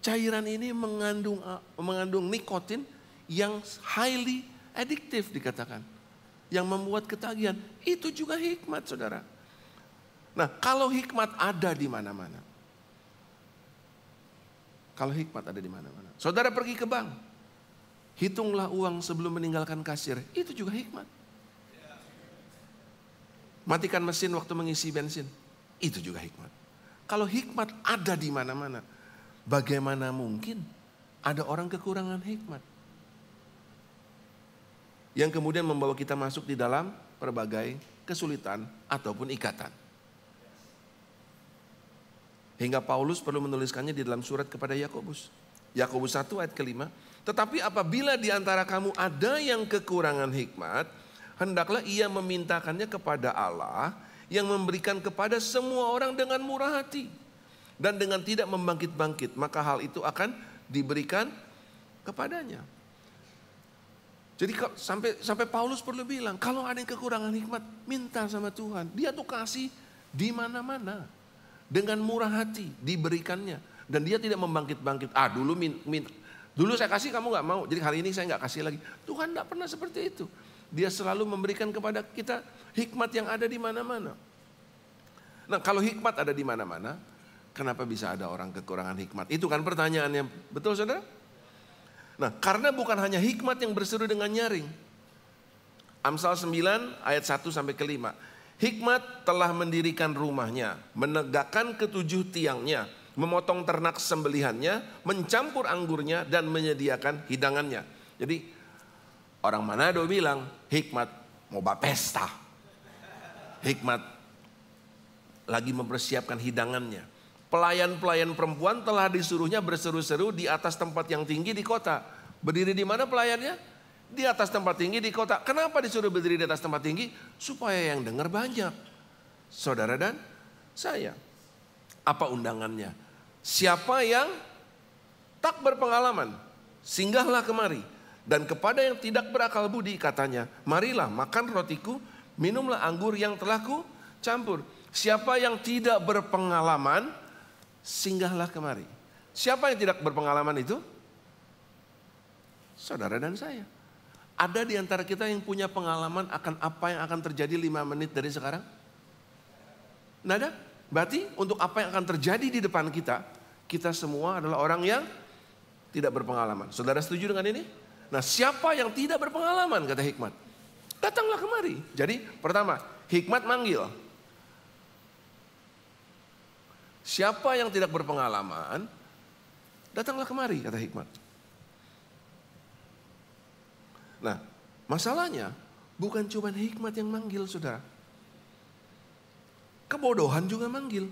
Cairan ini mengandung nikotin yang highly addictive dikatakan. Yang membuat ketagihan. Itu juga hikmat saudara. Nah, kalau hikmat ada di mana-mana. Kalau hikmat ada di mana-mana. Saudara pergi ke bank. Hitunglah uang sebelum meninggalkan kasir. Itu juga hikmat. Matikan mesin waktu mengisi bensin. Itu juga hikmat. Kalau hikmat ada di mana-mana. bagaimana mungkin ada orang kekurangan hikmat? Yang kemudian membawa kita masuk di dalam berbagai kesulitan ataupun ikatan. Hingga Paulus perlu menuliskannya di dalam surat kepada Yakobus. Yakobus 1 ayat ke-5. Tetapi apabila di antara kamu ada yang kekurangan hikmat, hendaklah ia memintakannya kepada Allah yang memberikan kepada semua orang dengan murah hati. Dan dengan tidak membangkit-bangkit, maka hal itu akan diberikan kepadanya. Jadi sampai Paulus perlu bilang, kalau ada yang kekurangan hikmat, minta sama Tuhan. Dia tuh kasih di mana-mana. Dengan murah hati diberikannya. Dan dia tidak membangkit-bangkit. Dulu saya kasih kamu gak mau, jadi hari ini saya gak kasih lagi. Tuhan gak pernah seperti itu. Dia selalu memberikan kepada kita hikmat yang ada di mana-mana. Nah kalau hikmat ada di mana-mana, kenapa bisa ada orang kekurangan hikmat? Itu kan pertanyaannya, betul saudara? Nah, karena bukan hanya hikmat yang berseru dengan nyaring. Amsal 9 ayat 1 sampai ke 5. Hikmat telah mendirikan rumahnya, menegakkan ketujuh tiangnya, memotong ternak sembelihannya, mencampur anggurnya dan menyediakan hidangannya. Jadi orang Manado bilang hikmat mau pesta. Hikmat lagi mempersiapkan hidangannya. Pelayan-pelayan perempuan telah disuruhnya berseru-seru di atas tempat yang tinggi di kota. Berdiri di mana pelayannya? Di atas tempat tinggi di kota. Kenapa disuruh berdiri di atas tempat tinggi? Supaya yang dengar banyak. Saudara dan saya. Apa undangannya? Siapa yang tak berpengalaman, singgahlah kemari. Dan kepada yang tidak berakal budi katanya, marilah makan rotiku, minumlah anggur yang telah ku campur. Siapa yang tidak berpengalaman, singgahlah kemari. Siapa yang tidak berpengalaman itu? Saudara dan saya. Ada di antara kita yang punya pengalaman akan apa yang akan terjadi 5 menit dari sekarang? Nada? Berarti untuk apa yang akan terjadi di depan kita, kita semua adalah orang yang tidak berpengalaman. Saudara setuju dengan ini? Nah, siapa yang tidak berpengalaman kata hikmat? Datanglah kemari. Jadi pertama, hikmat manggil. Siapa yang tidak berpengalaman, datanglah kemari, kata hikmat. Nah, masalahnya bukan cuma hikmat yang manggil, saudara. Kebodohan juga manggil.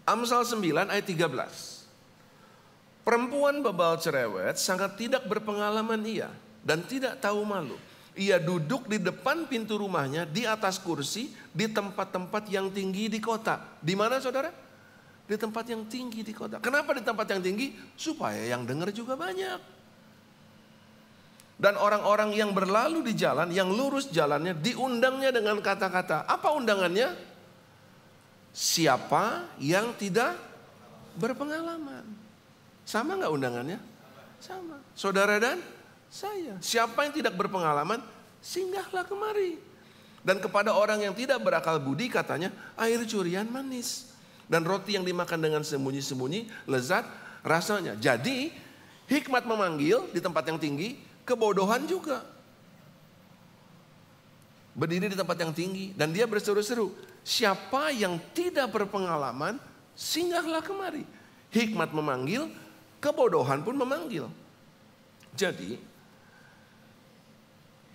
Amsal 9 ayat 13. Perempuan bebal cerewet sangat tidak berpengalaman ia dan tidak tahu malu. Ia duduk di depan pintu rumahnya, di atas kursi, di tempat-tempat yang tinggi di kota. Di mana saudara? Di tempat yang tinggi di kota. Kenapa di tempat yang tinggi? Supaya yang dengar juga banyak. Dan orang-orang yang berlalu di jalan, yang lurus jalannya, diundangnya dengan kata-kata. Apa undangannya? Siapa yang tidak berpengalaman. Sama gak undangannya? Sama. Saudara dan saya. Siapa yang tidak berpengalaman, singgahlah kemari. Dan kepada orang yang tidak berakal budi katanya, air curian manis. Dan roti yang dimakan dengan sembunyi-sembunyi, lezat rasanya. Jadi hikmat memanggil di tempat yang tinggi, kebodohan juga. Berdiri di tempat yang tinggi dan dia berseru-seru. Siapa yang tidak berpengalaman, singgahlah kemari. Hikmat memanggil, kebodohan pun memanggil. Jadi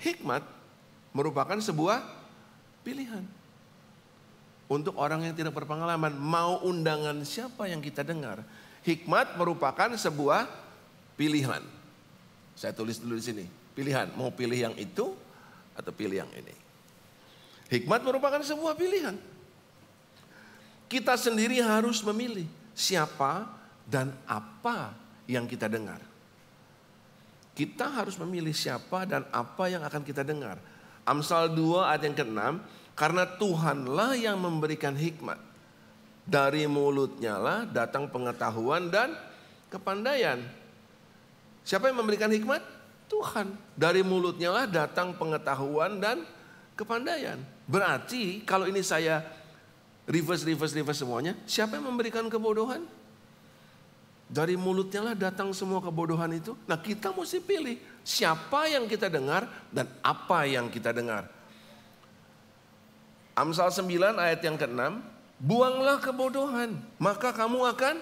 hikmat merupakan sebuah pilihan. Untuk orang yang tidak berpengalaman, mau undangan siapa yang kita dengar. Hikmat merupakan sebuah pilihan. Saya tulis dulu di sini. Pilihan, mau pilih yang itu atau pilih yang ini. Hikmat merupakan sebuah pilihan. Kita sendiri harus memilih siapa dan apa yang kita dengar. Kita harus memilih siapa dan apa yang akan kita dengar. Amsal 2 ayat yang ke-6. Karena Tuhanlah yang memberikan hikmat. Dari mulutnya lah datang pengetahuan dan kepandaian. Siapa yang memberikan hikmat? Tuhan. Dari mulutnya lah datang pengetahuan dan kepandaian. Berarti kalau ini saya reverse semuanya. Siapa yang memberikan kebodohan? Dari mulutnya lah datang semua kebodohan itu. Nah kita mesti pilih siapa yang kita dengar dan apa yang kita dengar. Amsal 9 ayat yang ke-6. Buanglah kebodohan, maka kamu akan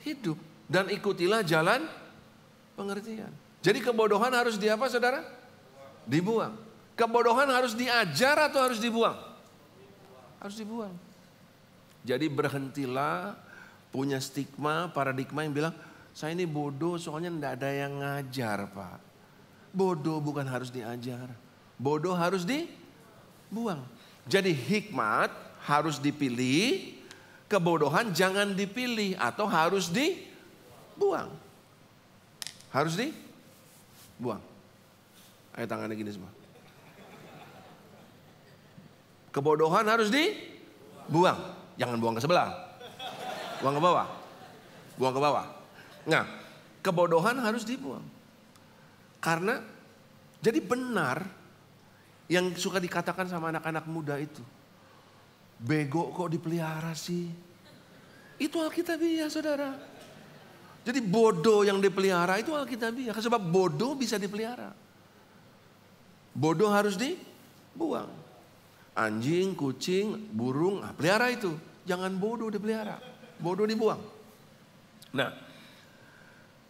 hidup. Dan ikutilah jalan pengertian. Jadi kebodohan harus di apa saudara? Dibuang. Kebodohan harus diajar atau harus dibuang? Harus dibuang. Jadi berhentilah punya stigma, paradigma yang bilang, saya ini bodoh soalnya tidak ada yang ngajar Pak. Bodoh bukan harus diajar. Bodoh harus dibuang. Jadi hikmat harus dipilih, kebodohan jangan dipilih atau harus dibuang. Harus dibuang. Ayo tangannya gini semua. Kebodohan harus dibuang. Jangan buang ke sebelah. Buang ke bawah. Buang ke bawah. Nah, kebodohan harus dibuang. Karena jadi benar yang suka dikatakan sama anak-anak muda itu. Bego kok dipelihara sih. Itu alkitabiah saudara. Jadi bodoh yang dipelihara itu alkitabiah. Sebab bodoh bisa dipelihara. Bodoh harus dibuang. Anjing, kucing, burung, pelihara itu. Jangan bodoh dipelihara. Bodoh dibuang. Nah,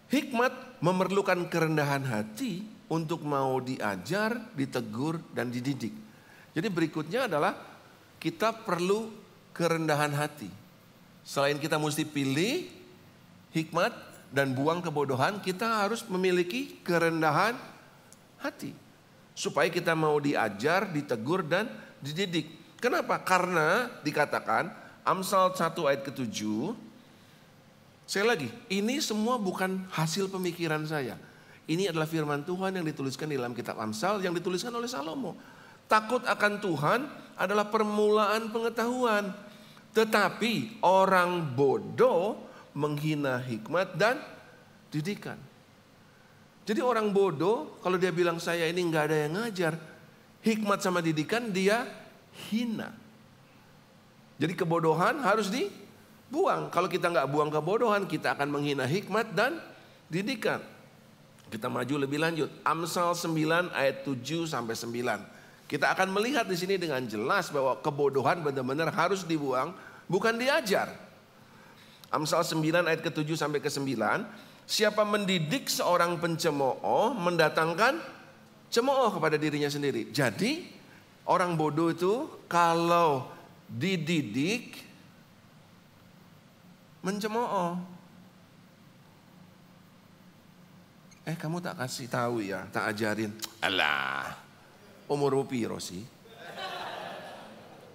hikmat memerlukan kerendahan hati untuk mau diajar, ditegur, dan dididik. Jadi berikutnya adalah kita perlu kerendahan hati. Selain kita mesti pilih hikmat dan buang kebodohan, kita harus memiliki kerendahan hati. Supaya kita mau diajar, ditegur, dan dididik. Kenapa? Karena dikatakan Amsal 1 ayat ke-7. Saya lagi, ini semua bukan hasil pemikiran saya. Ini adalah firman Tuhan yang dituliskan di dalam kitab Amsal yang dituliskan oleh Salomo. Takut akan Tuhan adalah permulaan pengetahuan. Tetapi orang bodoh menghina hikmat dan didikan. Jadi orang bodoh kalau dia bilang saya ini nggak ada yang ngajar, hikmat sama didikan dia hina. Jadi kebodohan harus dibuang. Kalau kita nggak buang kebodohan, kita akan menghina hikmat dan didikan. Kita maju lebih lanjut. Amsal 9 ayat 7 sampai 9. Kita akan melihat di sini dengan jelas bahwa kebodohan benar-benar harus dibuang, bukan diajar. Amsal 9 ayat ke-7 sampai ke-9. Siapa mendidik seorang pencemooh mendatangkan cemooh kepada dirinya sendiri. Jadi orang bodoh itu kalau dididik mencemooh. Kamu tak kasih tahu ya, tak ajarin. Alah, umurmu piro sih?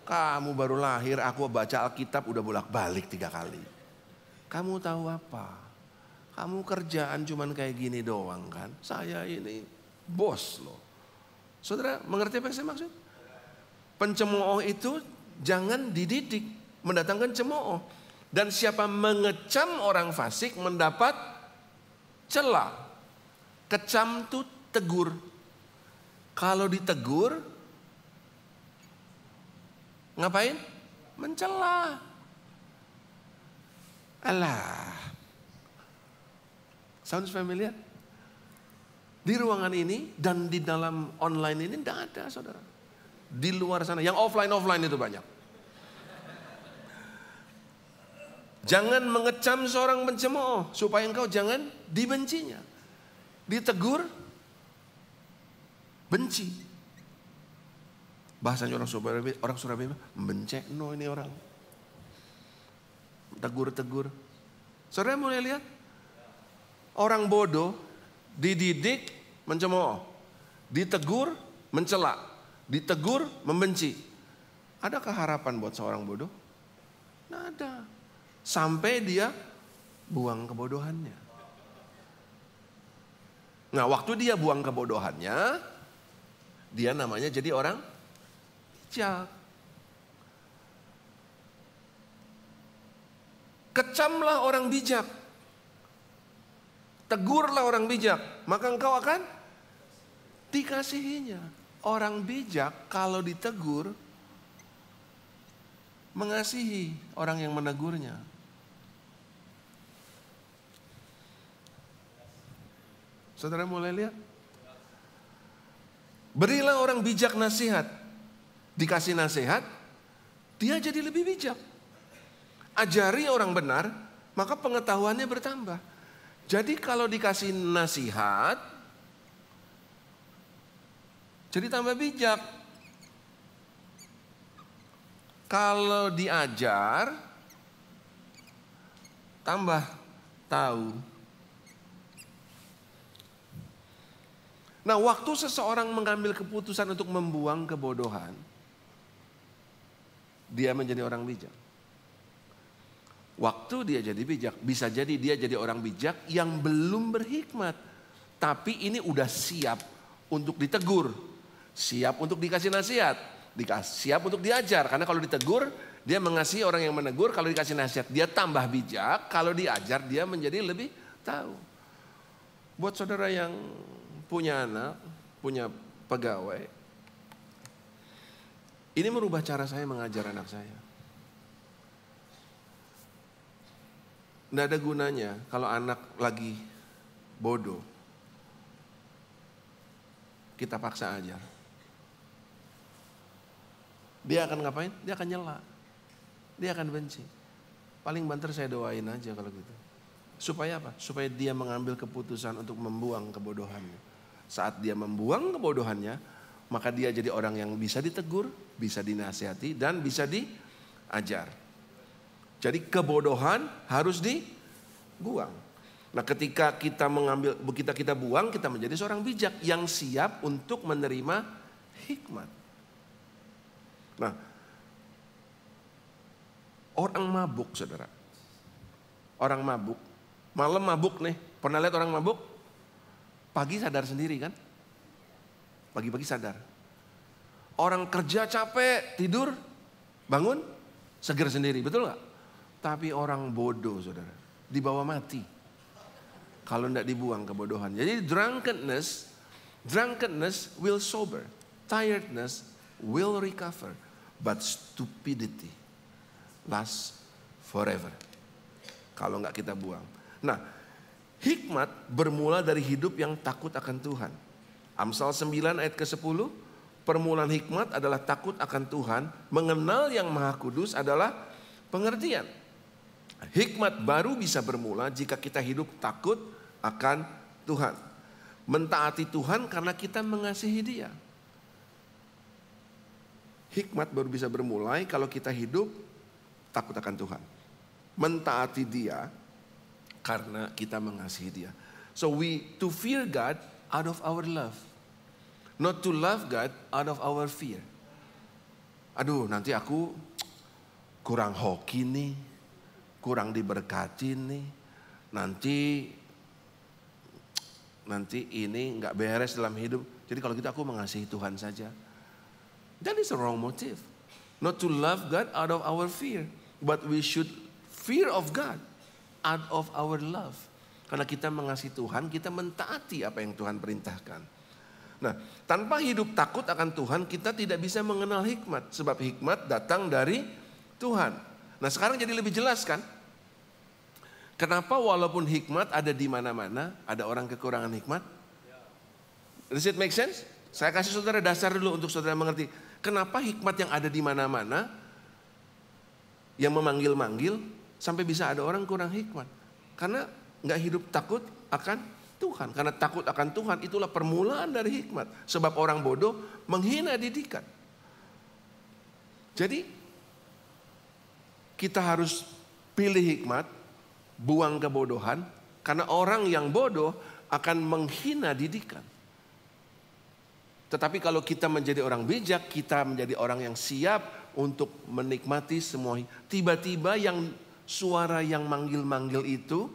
Kamu baru lahir, aku baca Alkitab udah bolak-balik 3 kali. Kamu tahu apa? Kamu kerjaan cuman kayak gini doang kan? Saya ini bos loh. Saudara mengerti apa yang saya maksud? Pencemooh itu jangan dididik, mendatangkan cemooh. Dan siapa mengecam orang fasik mendapat cela. Kecam itu tegur. Kalau ditegur, ngapain? Mencela. Alah. Sounds familiar? Di ruangan ini dan di dalam online ini tidak ada saudara. Di luar sana, yang offline itu banyak. Jangan mengecam seorang pencemooh supaya engkau jangan dibencinya. Ditegur, benci. Bahasanya orang Surabaya, membencek no ini orang. Tegur. Saudara mulai lihat? Orang bodoh dididik mencemooh, ditegur mencela, ditegur membenci. Adakah harapan buat seorang bodoh? Tidak ada. Sampai dia buang kebodohannya. Nah, waktu dia buang kebodohannya, dia namanya jadi orang bijak. Kecamlah orang bijak. Tegurlah orang bijak, maka engkau akan dikasihinya. Orang bijak kalau ditegur, mengasihi orang yang menegurnya. Saudara mulai lihat? Berilah orang bijak nasihat. Dikasih nasihat, dia jadi lebih bijak. Ajari orang benar, maka pengetahuannya bertambah. Jadi kalau dikasih nasihat, jadi tambah bijak. Kalau diajar, tambah tahu. Nah, waktu seseorang mengambil keputusan untuk membuang kebodohan, dia menjadi orang bijak. Waktu dia jadi bijak, bisa jadi dia jadi orang bijak yang belum berhikmat. Tapi ini udah siap untuk ditegur, siap untuk dikasih nasihat, siap untuk diajar. Karena kalau ditegur, dia mengasihi orang yang menegur. Kalau dikasih nasihat, dia tambah bijak. Kalau diajar, dia menjadi lebih tahu. Buat saudara yang punya anak, punya pegawai, ini merubah cara saya mengajar anak saya. Nggak ada gunanya kalau anak lagi bodoh, kita paksa ajar. Dia akan ngapain? Dia akan nyela. Dia akan benci. Paling banter saya doain aja kalau gitu. Supaya apa? Supaya dia mengambil keputusan untuk membuang kebodohannya. Saat dia membuang kebodohannya, maka dia jadi orang yang bisa ditegur, bisa dinasihati, dan bisa diajar. Jadi kebodohan harus dibuang. Nah, ketika kita buang, kita menjadi seorang bijak yang siap untuk menerima hikmat. Nah, orang mabuk, saudara. Orang mabuk, malam mabuk nih. Pernah lihat orang mabuk? Pagi sadar sendiri kan? Pagi-pagi sadar. Orang kerja capek, tidur, bangun, seger sendiri, betul gak? Tapi orang bodoh, saudara, dibawa mati kalau tidak dibuang kebodohan. Jadi drunkenness will sober, tiredness will recover, but stupidity lasts forever kalau nggak kita buang. Nah, hikmat bermula dari hidup yang takut akan Tuhan. Amsal 9 ayat ke-10, permulaan hikmat adalah takut akan Tuhan, mengenal yang Maha Kudus adalah pengertian. Hikmat baru bisa bermula jika kita hidup takut akan Tuhan. Mentaati Tuhan karena kita mengasihi Dia. Hikmat baru bisa bermulai kalau kita hidup takut akan Tuhan. Mentaati Dia karena kita mengasihi Dia. So to fear God out of our love. Not to love God out of our fear. Aduh, nanti aku kurang hoki nih, kurang diberkati nih, nanti ini nggak beres dalam hidup. Jadi kalau gitu aku mengasihi Tuhan saja. That is a wrong motive. Not to love God out of our fear, but we should fear of God out of our love. Karena kita mengasihi Tuhan, kita mentaati apa yang Tuhan perintahkan. Nah, tanpa hidup takut akan Tuhan, kita tidak bisa mengenal hikmat. Sebab hikmat datang dari Tuhan. Nah, sekarang jadi lebih jelas kan? Kenapa walaupun hikmat ada di mana-mana, ada orang kekurangan hikmat? Does it make sense? Saya kasih saudara dasar dulu untuk saudara mengerti. Kenapa hikmat yang ada di mana-mana, yang memanggil-manggil, sampai bisa ada orang kurang hikmat? Karena nggak hidup takut akan Tuhan. Karena takut akan Tuhan itulah permulaan dari hikmat. Sebab orang bodoh menghina didikan. Jadi kita harus pilih hikmat, buang kebodohan, karena orang yang bodoh akan menghina didikan. Tetapi kalau kita menjadi orang bijak, kita menjadi orang yang siap untuk menikmati semua. Tiba-tiba yang suara yang manggil-manggil itu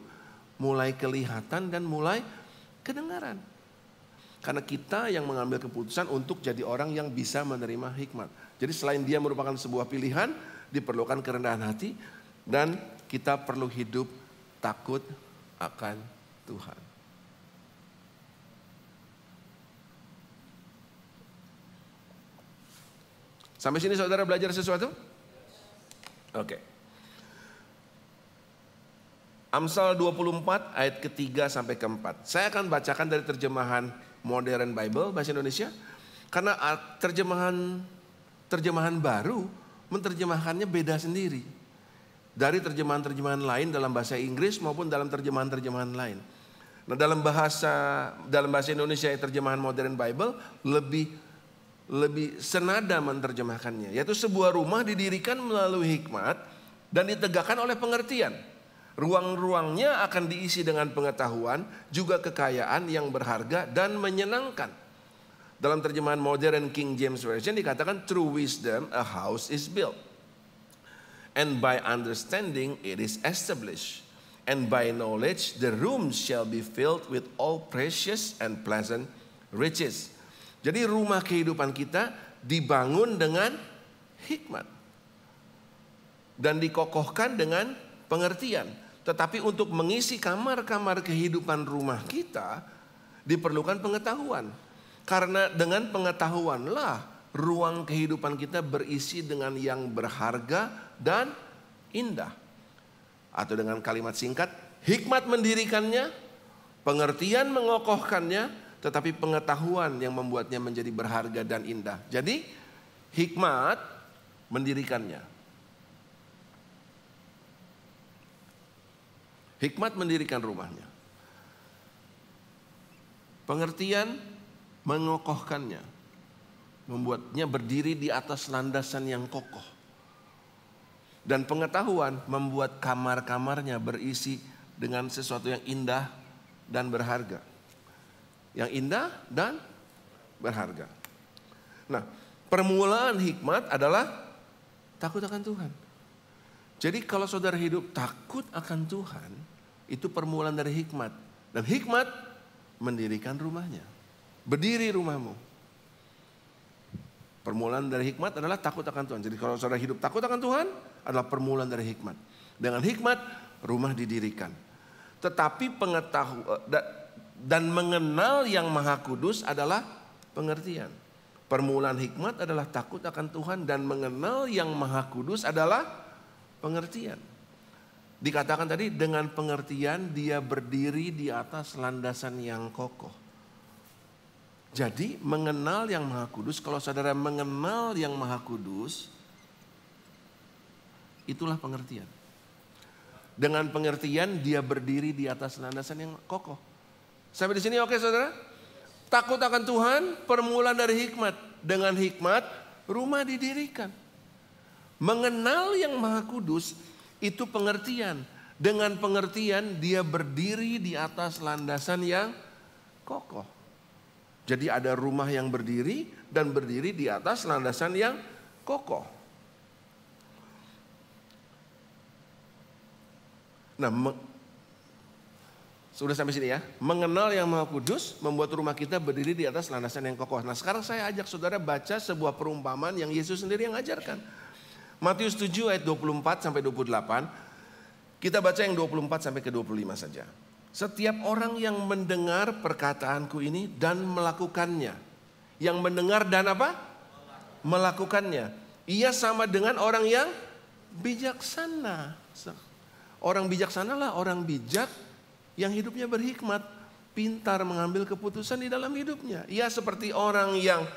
mulai kelihatan dan mulai kedengaran. Karena kita yang mengambil keputusan untuk jadi orang yang bisa menerima hikmat. Jadi selain dia merupakan sebuah pilihan, diperlukan kerendahan hati, dan kita perlu hidup takut akan Tuhan. Sampai sini saudara belajar sesuatu? Oke. Amsal 24 ayat ke-3 sampai ke-4. Saya akan bacakan dari terjemahan Modern Bible bahasa Indonesia. Karena terjemahan baru menerjemahkannya beda sendiri. dari terjemahan-terjemahan lain dalam bahasa Inggris maupun dalam terjemahan-terjemahan lain. Nah, dalam bahasa Indonesia terjemahan Modern Bible lebih senada menerjemahkannya, yaitu sebuah rumah didirikan melalui hikmat dan ditegakkan oleh pengertian. Ruang-ruangnya akan diisi dengan pengetahuan, juga kekayaan yang berharga dan menyenangkan. Dalam terjemahan Modern King James Version dikatakan through wisdom a house is built. And by understanding it is established. And by knowledge the rooms shall be filled with all precious and pleasant riches. Jadi rumah kehidupan kita dibangun dengan hikmat. Dan dikokohkan dengan pengertian. Tetapi untuk mengisi kamar-kamar kehidupan rumah kita diperlukan pengetahuan. Karena dengan pengetahuanlah ruang kehidupan kita berisi dengan yang berharga dan indah. Atau dengan kalimat singkat, hikmat mendirikannya, pengertian mengokohkannya, tetapi pengetahuan yang membuatnya menjadi berharga dan indah. Jadi hikmat mendirikannya. Hikmat mendirikan rumahnya. Pengertian mengokohkannya, membuatnya berdiri di atas landasan yang kokoh. Dan pengetahuan membuat kamar-kamarnya berisi dengan sesuatu yang indah dan berharga. Yang indah dan berharga. Nah, permulaan hikmat adalah takut akan Tuhan. Jadi kalau saudara hidup takut akan Tuhan, itu permulaan dari hikmat. Dan hikmat mendirikan rumahnya. Berdiri rumahmu. Permulaan dari hikmat adalah takut akan Tuhan. Jadi kalau saudara hidup takut akan Tuhan adalah permulaan dari hikmat. Dengan hikmat rumah didirikan. Tetapi pengetahuan dan mengenal yang Maha Kudus adalah pengertian. Permulaan hikmat adalah takut akan Tuhan dan mengenal yang Maha Kudus adalah pengertian. Dikatakan tadi dengan pengertian dia berdiri di atas landasan yang kokoh. Jadi mengenal yang Maha Kudus, kalau saudara mengenal yang Maha Kudus, itulah pengertian. Dengan pengertian dia berdiri di atas landasan yang kokoh. Sampai di sini oke saudara? Takut akan Tuhan, permulaan dari hikmat. Dengan hikmat rumah didirikan. Mengenal yang Maha Kudus itu pengertian. Dengan pengertian dia berdiri di atas landasan yang kokoh. Jadi ada rumah yang berdiri dan berdiri di atas landasan yang kokoh. Nah, sudah sampai sini ya. Mengenal yang Maha Kudus membuat rumah kita berdiri di atas landasan yang kokoh. Nah, sekarang saya ajak saudara baca sebuah perumpamaan yang Yesus sendiri yang ajarkan. Matius 7 ayat 24 sampai 28. Kita baca yang 24 sampai ke 25 saja. Setiap orang yang mendengar perkataanku ini dan melakukannya. Yang mendengar dan apa? Melakukannya. Ia sama dengan orang yang bijaksana. Orang bijaksana lah orang bijak yang hidupnya berhikmat. Pintar mengambil keputusan di dalam hidupnya. Ia seperti orang yang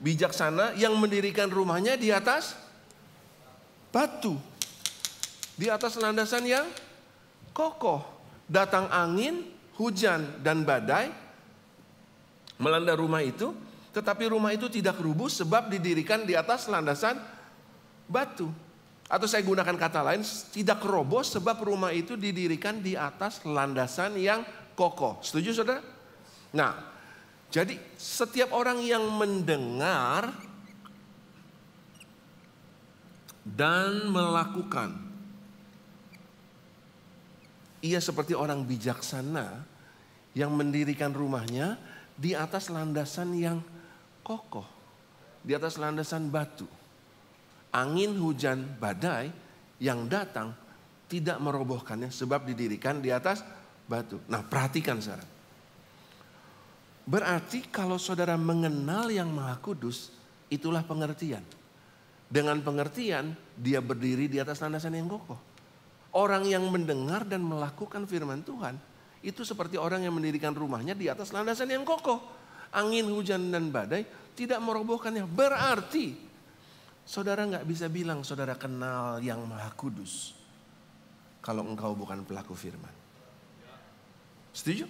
bijaksana yang mendirikan rumahnya di atas batu. Di atas landasan yang kokoh. Datang angin, hujan, dan badai melanda rumah itu. Tetapi rumah itu tidak rubuh sebab didirikan di atas landasan batu. Atau saya gunakan kata lain, tidak roboh sebab rumah itu didirikan di atas landasan yang kokoh. Setuju saudara? Nah, jadi setiap orang yang mendengar dan melakukan, ia seperti orang bijaksana yang mendirikan rumahnya di atas landasan yang kokoh. Di atas landasan batu. Angin, hujan, badai yang datang tidak merobohkannya sebab didirikan di atas batu. Nah, perhatikan saudara. Berarti kalau saudara mengenal yang Maha Kudus, itulah pengertian. Dengan pengertian dia berdiri di atas landasan yang kokoh. Orang yang mendengar dan melakukan firman Tuhan itu seperti orang yang mendirikan rumahnya di atas landasan yang kokoh. Angin, hujan, dan badai tidak merobohkannya. Berarti Saudara nggak bisa bilang saudara kenal yang Maha Kudus kalau engkau bukan pelaku firman. Setuju?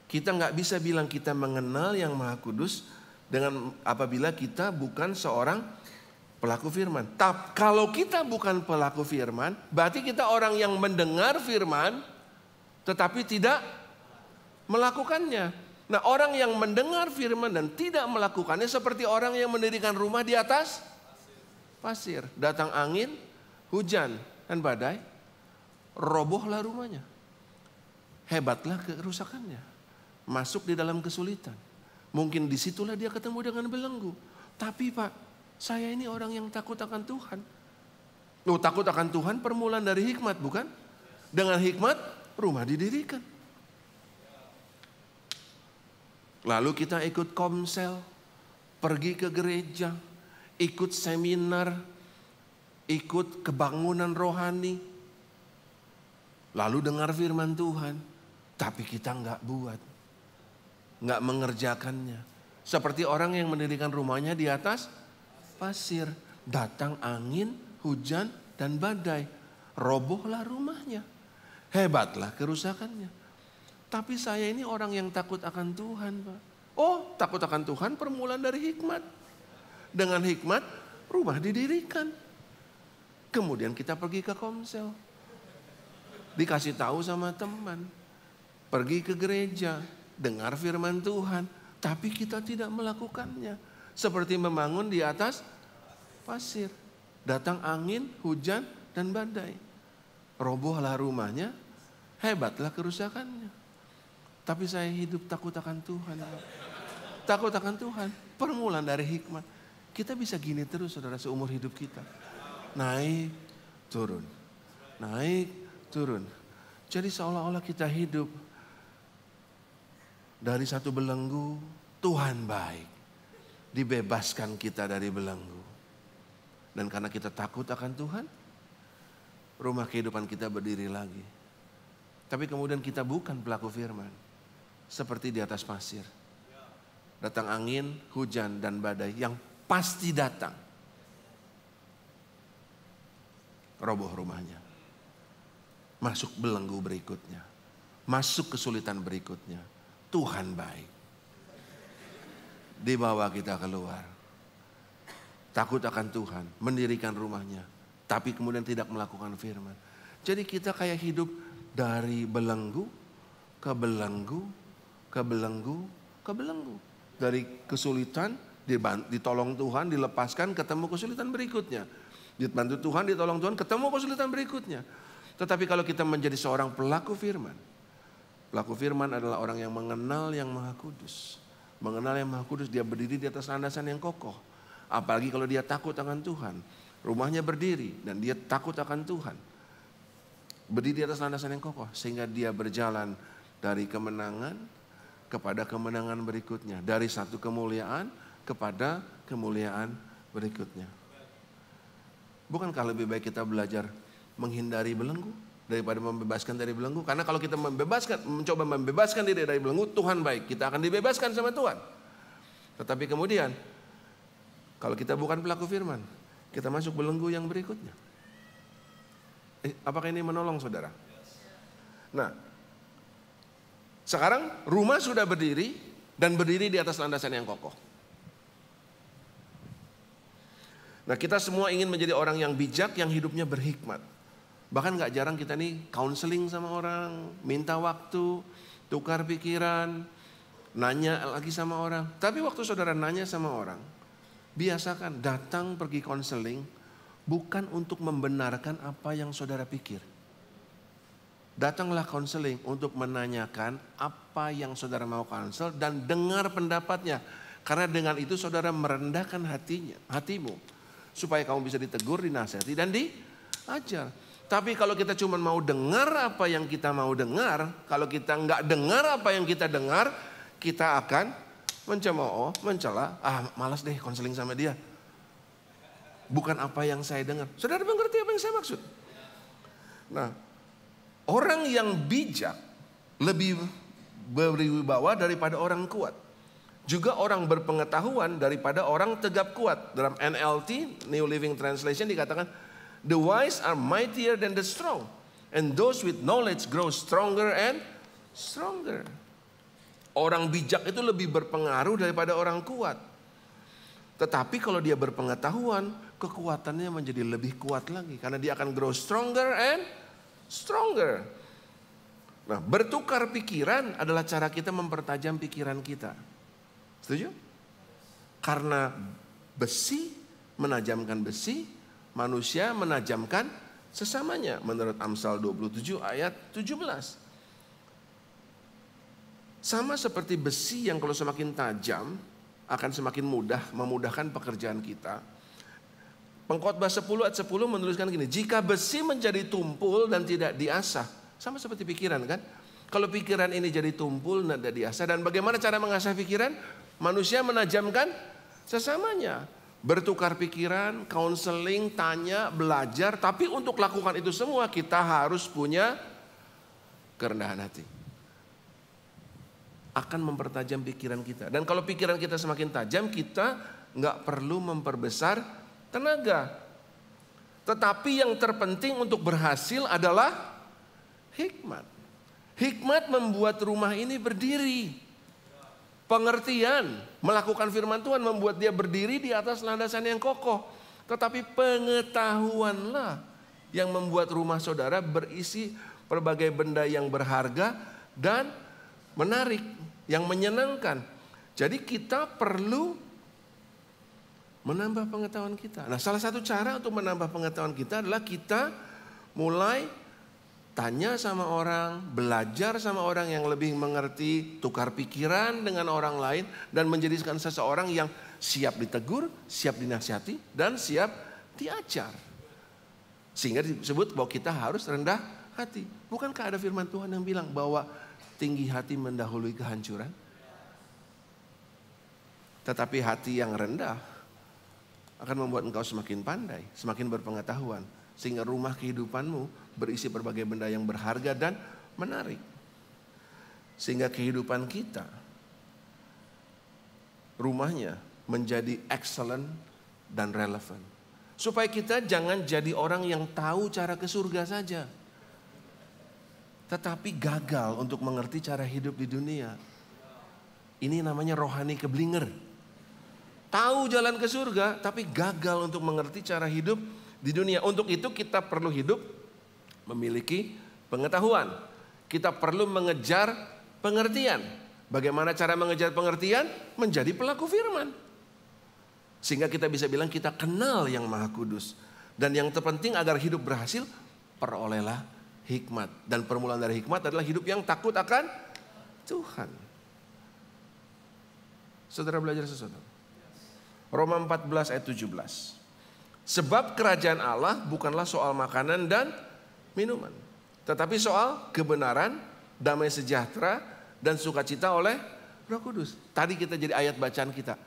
Kita nggak bisa bilang kita mengenal yang Maha Kudus dengan apabila kita bukan seorang pelaku firman. Tapi kalau kita bukan pelaku firman, berarti kita orang yang mendengar firman tetapi tidak melakukannya. Nah, orang yang mendengar firman dan tidak melakukannya seperti orang yang mendirikan rumah di atas pasir. Datang angin, hujan, dan badai, robohlah rumahnya. Hebatlah kerusakannya. Masuk di dalam kesulitan. Mungkin disitulah dia ketemu dengan belenggu. Tapi Pak, saya ini orang yang takut akan Tuhan. Loh, takut akan Tuhan permulaan dari hikmat, bukan? Dengan hikmat, rumah didirikan. Lalu kita ikut komsel, pergi ke gereja, ikut seminar, ikut kebangunan rohani. Lalu dengar firman Tuhan, tapi kita nggak buat. Nggak mengerjakannya. Seperti orang yang mendirikan rumahnya di atas pasir. Datang angin, hujan, dan badai. Robohlah rumahnya. Hebatlah kerusakannya. Tapi saya ini orang yang takut akan Tuhan, Pak. Oh, takut akan Tuhan permulaan dari hikmat. Dengan hikmat, rumah didirikan. Kemudian kita pergi ke komsel. Dikasih tahu sama teman. Pergi ke gereja. Dengar firman Tuhan, tapi kita tidak melakukannya. Seperti membangun di atas pasir. Datang angin, hujan, dan badai. Robohlah rumahnya, hebatlah kerusakannya. Tapi saya hidup takut akan Tuhan. Takut akan Tuhan, permulaan dari hikmat. Kita bisa gini terus saudara seumur hidup kita. Naik, turun. Naik, turun. Jadi seolah-olah kita hidup dari satu belenggu, Tuhan baik. Dibebaskan kita dari belenggu. Dan karena kita takut akan Tuhan, rumah kehidupan kita berdiri lagi. Tapi kemudian kita bukan pelaku firman. Seperti di atas pasir. Datang angin, hujan, dan badai yang pasti datang. Roboh rumahnya. Masuk belenggu berikutnya. Masuk kesulitan berikutnya. Tuhan baik. Dibawa kita keluar. Takut akan Tuhan. Mendirikan rumahnya. Tapi kemudian tidak melakukan firman. Jadi kita kayak hidup dari belenggu ke belenggu, ke belenggu, ke belenggu. Dari kesulitan ditolong Tuhan, dilepaskan, ketemu kesulitan berikutnya. Dibantu Tuhan, ditolong Tuhan, ketemu kesulitan berikutnya. Tetapi kalau kita menjadi seorang pelaku firman, pelaku firman adalah orang yang mengenal yang Maha Kudus. Mengenal yang Maha Kudus, dia berdiri di atas landasan yang kokoh. Apalagi kalau dia takut akan Tuhan. Rumahnya berdiri dan dia takut akan Tuhan. Berdiri di atas landasan yang kokoh. Sehingga dia berjalan dari kemenangan kepada kemenangan berikutnya. Dari satu kemuliaan kepada kemuliaan berikutnya. Bukankah lebih baik kita belajar menghindari belenggu daripada membebaskan dari belenggu? Karena kalau kita mencoba membebaskan diri dari belenggu, Tuhan baik, kita akan dibebaskan sama Tuhan. Tetapi kemudian kalau kita bukan pelaku firman, kita masuk belenggu yang berikutnya. Apakah ini menolong saudara? Nah, sekarang rumah sudah berdiri dan berdiri di atas landasan yang kokoh. Nah, kita semua ingin menjadi orang yang bijak, yang hidupnya berhikmat. Bahkan gak jarang kita nih counseling sama orang, minta waktu, tukar pikiran, nanya lagi sama orang. Tapi waktu saudara nanya sama orang, biasakan datang pergi counseling bukan untuk membenarkan apa yang saudara pikir. Datanglah counseling untuk menanyakan apa yang saudara mau counsel dan dengar pendapatnya. Karena dengan itu saudara merendahkan hatimu. Supaya kamu bisa ditegur, dinasihati dan diajar. Tapi kalau kita cuma mau dengar apa yang kita mau dengar, kalau kita nggak dengar apa yang kita dengar, kita akan mencemooh, mencela, malas deh konseling sama dia. Bukan apa yang saya dengar. Saudara mengerti apa yang saya maksud? Nah, orang yang bijak lebih berwibawa daripada orang kuat. juga orang berpengetahuan daripada orang tegap kuat. Dalam NLT, New Living Translation dikatakan, the wise are mightier than the strong, and those with knowledge grow stronger and stronger. Orang bijak itu lebih berpengaruh daripada orang kuat. Tetapi kalau dia berpengetahuan, kekuatannya menjadi lebih kuat lagi. Karena dia akan grow stronger and stronger. Nah, bertukar pikiran adalah cara kita mempertajam pikiran kita. Setuju? Karena besi menajamkan besi, manusia menajamkan sesamanya. Menurut Amsal 27 ayat 17. Sama seperti besi yang kalau semakin tajam, akan semakin memudahkan pekerjaan kita. Pengkhotbah 10 ayat 10 menuliskan gini, jika besi menjadi tumpul dan tidak diasah, sama seperti pikiran kan? Kalau pikiran ini jadi tumpul dan tidak diasah, dan bagaimana cara mengasah pikiran? Manusia menajamkan sesamanya. Bertukar pikiran, counseling, tanya, belajar, tapi untuk lakukan itu semua kita harus punya kerendahan hati. Akan mempertajam pikiran kita. Dan kalau pikiran kita semakin tajam, kita nggak perlu memperbesar tenaga. Tetapi yang terpenting untuk berhasil adalah hikmat. Hikmat membuat rumah ini berdiri. Pengertian, melakukan firman Tuhan membuat dia berdiri di atas landasan yang kokoh. Tetapi pengetahuanlah yang membuat rumah saudara berisi berbagai benda yang berharga dan menarik, yang menyenangkan. Jadi kita perlu menambah pengetahuan kita. Nah, salah satu cara untuk menambah pengetahuan kita adalah kita mulai tanya sama orang, belajar sama orang yang lebih mengerti, tukar pikiran dengan orang lain, dan menjadikan seseorang yang siap ditegur, siap dinasihati, dan siap diajar. Sehingga disebut bahwa kita harus rendah hati. Bukankah ada firman Tuhan yang bilang bahwa tinggi hati mendahului kehancuran? Tetapi hati yang rendah akan membuat engkau semakin pandai, semakin berpengetahuan. Sehingga rumah kehidupanmu berisi berbagai benda yang berharga dan menarik. Sehingga kehidupan kita, rumahnya menjadi excellent dan relevan. Supaya kita jangan jadi orang yang tahu cara ke surga saja, tetapi gagal untuk mengerti cara hidup di dunia. Ini namanya rohani keblinger. Tahu jalan ke surga, tapi gagal untuk mengerti cara hidup di dunia. Untuk itu kita perlu hidup memiliki pengetahuan. Kita perlu mengejar pengertian. Bagaimana cara mengejar pengertian? Menjadi pelaku firman. Sehingga kita bisa bilang kita kenal yang Maha Kudus. Dan yang terpenting agar hidup berhasil, perolehlah hikmat. Dan permulaan dari hikmat adalah hidup yang takut akan Tuhan. Saudara belajar sesuatu? Roma 14 ayat 17. Sebab kerajaan Allah bukanlah soal makanan dan minuman, tetapi soal kebenaran, damai sejahtera, dan sukacita oleh Roh Kudus. Tadi kita jadi ayat bacaan kita.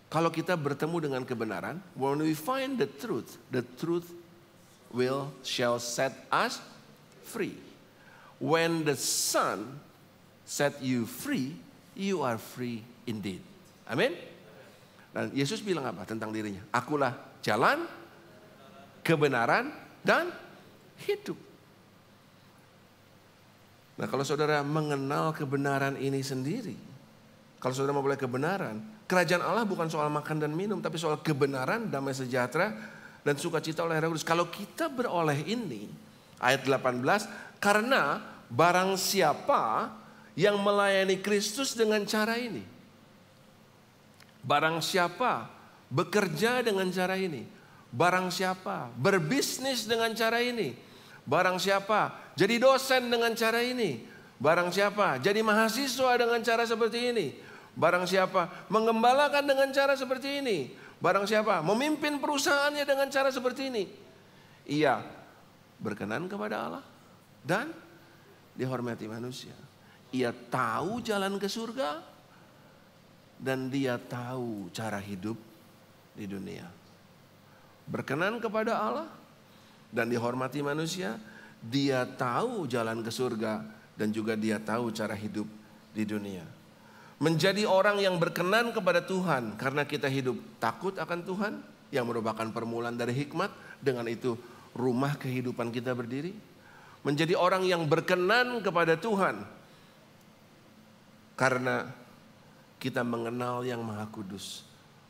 Kalau kita bertemu dengan kebenaran, when we find the truth shall set us free. When the Son set you free, you are free indeed. Amin. Dan Yesus bilang apa tentang dirinya? Akulah jalan, kebenaran, dan hidup. Nah, kalau saudara mengenal kebenaran ini sendiri, kalau saudara memulai kebenaran, kerajaan Allah bukan soal makan dan minum, tapi soal kebenaran, damai sejahtera, dan sukacita oleh Roh Kudus. Kalau kita beroleh ini, ayat 18, karena barang siapa yang melayani Kristus dengan cara ini, barang siapa bekerja dengan cara ini, barang siapa berbisnis dengan cara ini, barang siapa jadi dosen dengan cara ini, barang siapa jadi mahasiswa dengan cara seperti ini, barang siapa mengembalakan dengan cara seperti ini, barang siapa memimpin perusahaannya dengan cara seperti ini, ia berkenan kepada Allah dan dihormati manusia. Ia tahu jalan ke surga dan dia tahu cara hidup di dunia. Berkenan kepada Allah dan dihormati manusia, dia tahu jalan ke surga dan juga dia tahu cara hidup di dunia. Menjadi orang yang berkenan kepada Tuhan karena kita hidup takut akan Tuhan yang merupakan permulaan dari hikmat. Dengan itu rumah kehidupan kita berdiri. Menjadi orang yang berkenan kepada Tuhan karena kita mengenal yang Maha Kudus.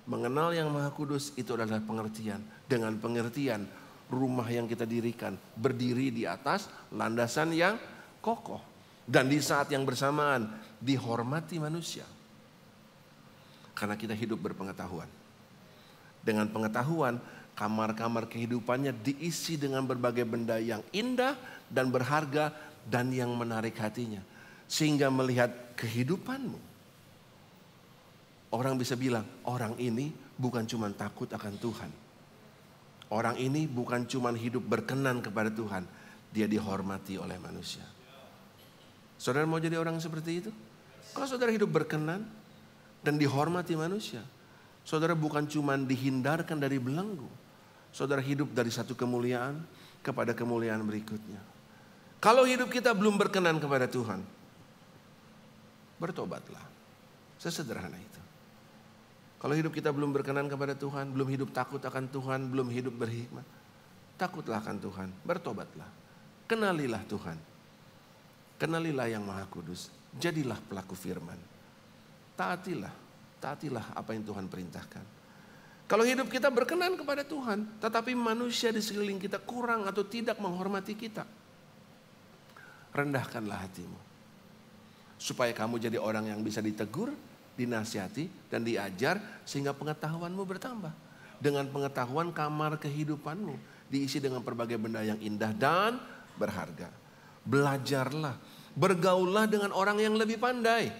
Mengenal yang Maha Kudus itu adalah pengertian. Dengan pengertian rumah yang kita dirikan berdiri di atas landasan yang kokoh. Dan di saat yang bersamaan dihormati manusia. Karena kita hidup berpengetahuan. Dengan pengetahuan, kamar-kamar kehidupannya diisi dengan berbagai benda yang indah dan berharga dan yang menarik hatinya. Sehingga melihat kehidupanmu, orang bisa bilang, orang ini bukan cuma takut akan Tuhan. Orang ini bukan cuma hidup berkenan kepada Tuhan. Dia dihormati oleh manusia. Saudara mau jadi orang seperti itu? Kalau saudara hidup berkenan dan dihormati manusia, saudara bukan cuma dihindarkan dari belenggu. Saudara hidup dari satu kemuliaan kepada kemuliaan berikutnya. Kalau hidup kita belum berkenan kepada Tuhan, bertobatlah. Sesederhana itu. Kalau hidup kita belum berkenan kepada Tuhan, belum hidup takut akan Tuhan, belum hidup berhikmat, takutlah akan Tuhan, bertobatlah. Kenalilah Tuhan. Kenalilah yang Maha Kudus. Jadilah pelaku firman. Taatilah apa yang Tuhan perintahkan. Kalau hidup kita berkenan kepada Tuhan, tetapi manusia di sekeliling kita kurang atau tidak menghormati kita, rendahkanlah hatimu. Supaya kamu jadi orang yang bisa ditegur, dinasihati, dan diajar sehingga pengetahuanmu bertambah. Dengan pengetahuan kamar kehidupanmu diisi dengan berbagai benda yang indah dan berharga. Belajarlah, bergaullah dengan orang yang lebih pandai.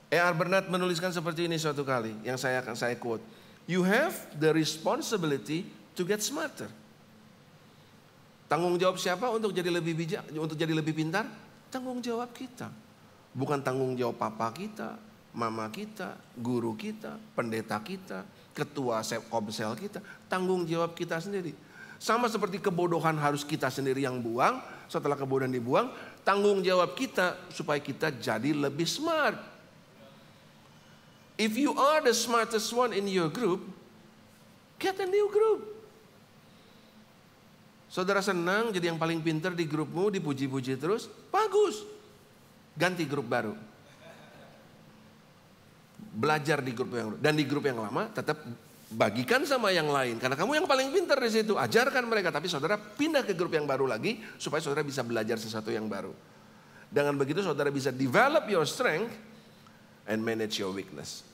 E.R. Bernard menuliskan seperti ini suatu kali yang saya quote. You have the responsibility to get smarter. Tanggung jawab siapa untuk jadi lebih bijak, untuk jadi lebih pintar? Tanggung jawab kita. Bukan tanggung jawab papa kita, mama kita, guru kita, pendeta kita, ketua komsel kita. Tanggung jawab kita sendiri. Sama seperti kebodohan harus kita sendiri yang buang. Setelah kebodohan dibuang, tanggung jawab kita supaya kita jadi lebih smart. If you are the smartest one in your group, get a new group. Saudara senang jadi yang paling pintar di grupmu, dipuji-puji terus, bagus. Ganti grup baru. Belajar di grup yang dan di grup yang lama tetap bagikan sama yang lain. Karena kamu yang paling pintar di situ, ajarkan mereka. Tapi saudara pindah ke grup yang baru lagi supaya saudara bisa belajar sesuatu yang baru. Dengan begitu saudara bisa develop your strength and manage your weakness.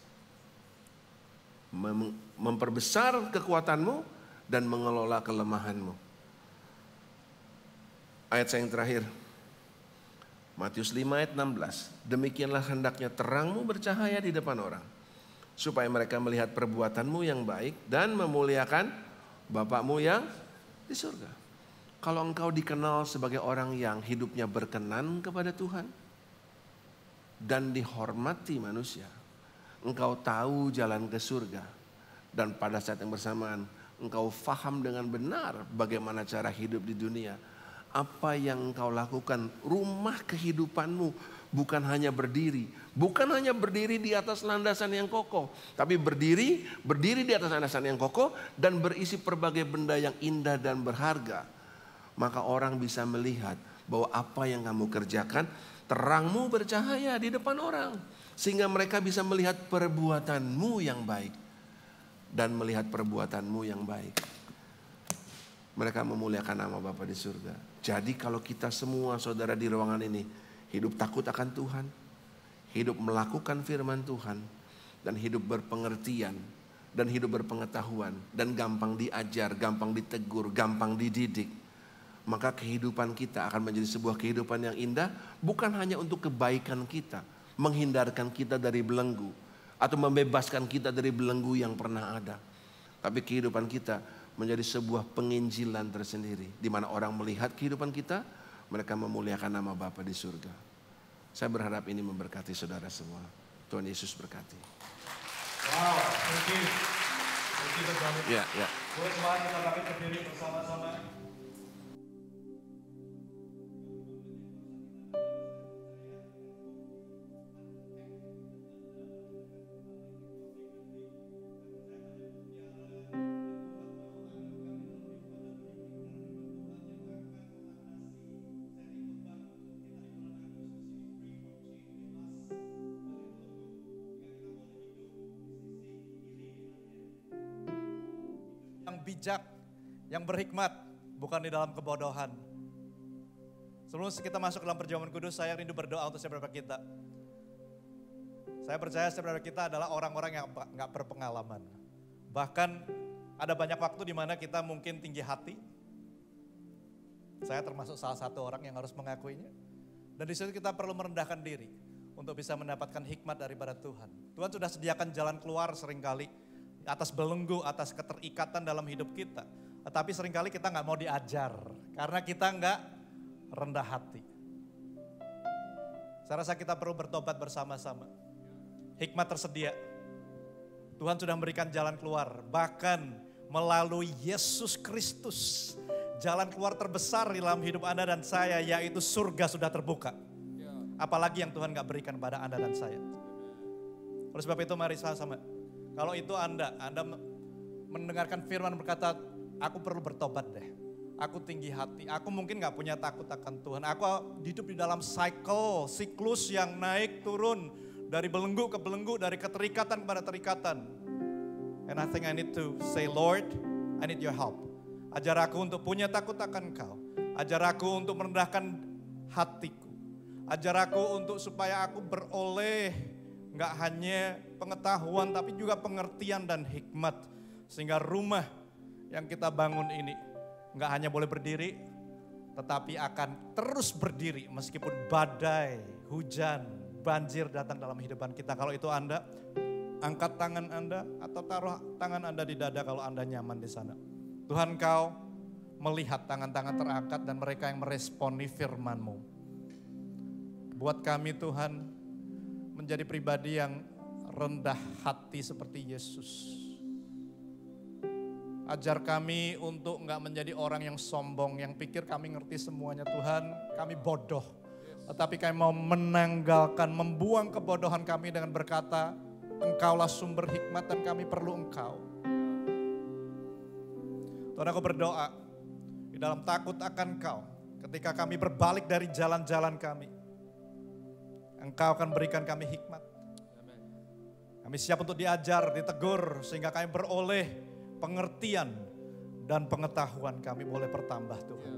Memperbesar kekuatanmu dan mengelola kelemahanmu. Ayat yang terakhir. Matius 5 ayat 16. Demikianlah hendaknya terangmu bercahaya di depan orang, supaya mereka melihat perbuatanmu yang baik dan memuliakan Bapakmu yang di surga. Kalau engkau dikenal sebagai orang yang hidupnya berkenan kepada Tuhan dan dihormati manusia, engkau tahu jalan ke surga. Dan pada saat yang bersamaan engkau faham dengan benar bagaimana cara hidup di dunia. Apa yang engkau lakukan, rumah kehidupanmu bukan hanya berdiri di atas landasan yang kokoh, tapi berdiri di atas landasan yang kokoh dan berisi berbagai benda yang indah dan berharga. Maka orang bisa melihat bahwa apa yang kamu kerjakan, terangmu bercahaya di depan orang, sehingga mereka bisa melihat perbuatanmu yang baik dan melihat perbuatanmu yang baik. Mereka memuliakan nama Bapa di surga. Jadi kalau kita semua saudara di ruangan ini hidup takut akan Tuhan, hidup melakukan firman Tuhan, dan hidup berpengertian, dan hidup berpengetahuan, dan gampang diajar, gampang ditegur, gampang dididik, maka kehidupan kita akan menjadi sebuah kehidupan yang indah, bukan hanya untuk kebaikan kita, menghindarkan kita dari belenggu, atau membebaskan kita dari belenggu yang pernah ada. Tapi kehidupan kita menjadi sebuah penginjilan tersendiri, di mana orang melihat kehidupan kita, mereka memuliakan nama Bapa di surga. Saya berharap ini memberkati saudara semua. Tuhan Yesus berkati. Wow, thank you. Thank you, Brother. Ya. Boleh kembali kita bangkit berdiri bersama-sama. bijak, yang berhikmat, bukan di dalam kebodohan. Sebelum kita masuk ke dalam perjamuan kudus, saya rindu berdoa untuk setiap kita. Saya percaya setiap kita adalah orang-orang yang gak berpengalaman. Bahkan ada banyak waktu di mana kita mungkin tinggi hati. Saya termasuk salah satu orang yang harus mengakuinya. Dan di situ kita perlu merendahkan diri untuk bisa mendapatkan hikmat daripada Tuhan. Tuhan sudah sediakan jalan keluar seringkali atas belenggu, atas keterikatan dalam hidup kita. Tetapi seringkali kita gak mau diajar karena kita gak rendah hati. Saya rasa kita perlu bertobat bersama-sama. Hikmat tersedia. Tuhan sudah memberikan jalan keluar. Bahkan melalui Yesus Kristus. Jalan keluar terbesar di dalam hidup Anda dan saya, yaitu surga sudah terbuka. Apalagi yang Tuhan gak berikan pada Anda dan saya. Oleh sebab itu mari sama-sama. Kalau itu Anda mendengarkan firman berkata, aku perlu bertobat deh. Aku tinggi hati, aku mungkin gak punya takut akan Tuhan. Aku hidup di dalam siklus yang naik turun. Dari belenggu ke belenggu, dari keterikatan kepada terikatan. And I think I need to say, Lord, I need your help. Ajar aku untuk punya takut akan Kau. Ajar aku untuk merendahkan hatiku. Ajar aku untuk supaya aku beroleh gak hanya pengetahuan tapi juga pengertian dan hikmat. Sehingga rumah yang kita bangun ini gak hanya boleh berdiri, tetapi akan terus berdiri meskipun badai, hujan, banjir datang dalam kehidupan kita. Kalau itu Anda, angkat tangan Anda atau taruh tangan Anda di dada kalau Anda nyaman di sana. Tuhan Kau melihat tangan-tangan terangkat dan mereka yang meresponi firman-Mu. Buat kami Tuhan menjadi pribadi yang rendah hati seperti Yesus. Ajar kami untuk enggak menjadi orang yang sombong, yang pikir kami ngerti semuanya Tuhan, kami bodoh. Tetapi kami mau menanggalkan, membuang kebodohan kami dengan berkata, Engkaulah sumber hikmat dan kami perlu Engkau. Tuhan aku berdoa, di dalam takut akan Kau, ketika kami berbalik dari jalan-jalan kami, Engkau akan berikan kami hikmat. Kami siap untuk diajar, ditegur, sehingga kami beroleh pengertian dan pengetahuan kami boleh bertambah Tuhan.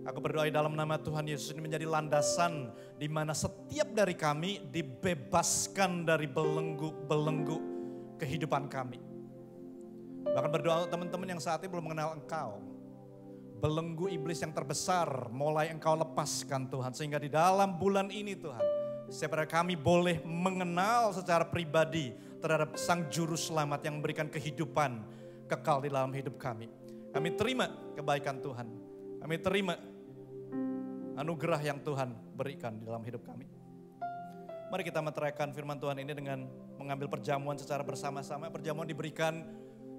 Aku berdoa di dalam nama Tuhan Yesus ini menjadi landasan di mana setiap dari kami dibebaskan dari belenggu-belenggu kehidupan kami. Bahkan berdoa untuk teman-teman yang saat ini belum mengenal Engkau. Belenggu iblis yang terbesar mulai Engkau lepaskan Tuhan. Sehingga di dalam bulan ini Tuhan, setiap dari kami boleh mengenal secara pribadi terhadap Sang Juru Selamat yang memberikan kehidupan kekal di dalam hidup kami. Kami terima kebaikan Tuhan. Kami terima anugerah yang Tuhan berikan di dalam hidup kami. Mari kita meteraikan firman Tuhan ini dengan mengambil perjamuan secara bersama-sama. Perjamuan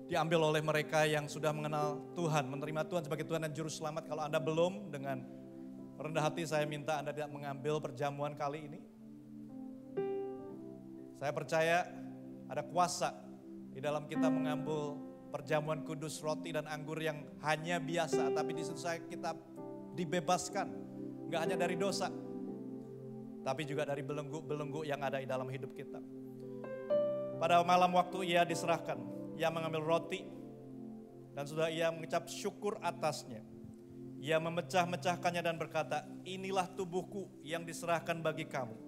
diambil oleh mereka yang sudah mengenal Tuhan, menerima Tuhan sebagai Tuhan dan Juru Selamat. Kalau Anda belum, dengan rendah hati saya minta Anda tidak mengambil perjamuan kali ini. Saya percaya ada kuasa di dalam kita mengambil perjamuan kudus, roti dan anggur yang hanya biasa. Tapi di situ kita dibebaskan, gak hanya dari dosa, tapi juga dari belenggu-belenggu yang ada di dalam hidup kita. Pada malam waktu ia diserahkan, ia mengambil roti dan sudah ia mengucap syukur atasnya. Ia memecah-mecahkannya dan berkata, inilah tubuhku yang diserahkan bagi kamu.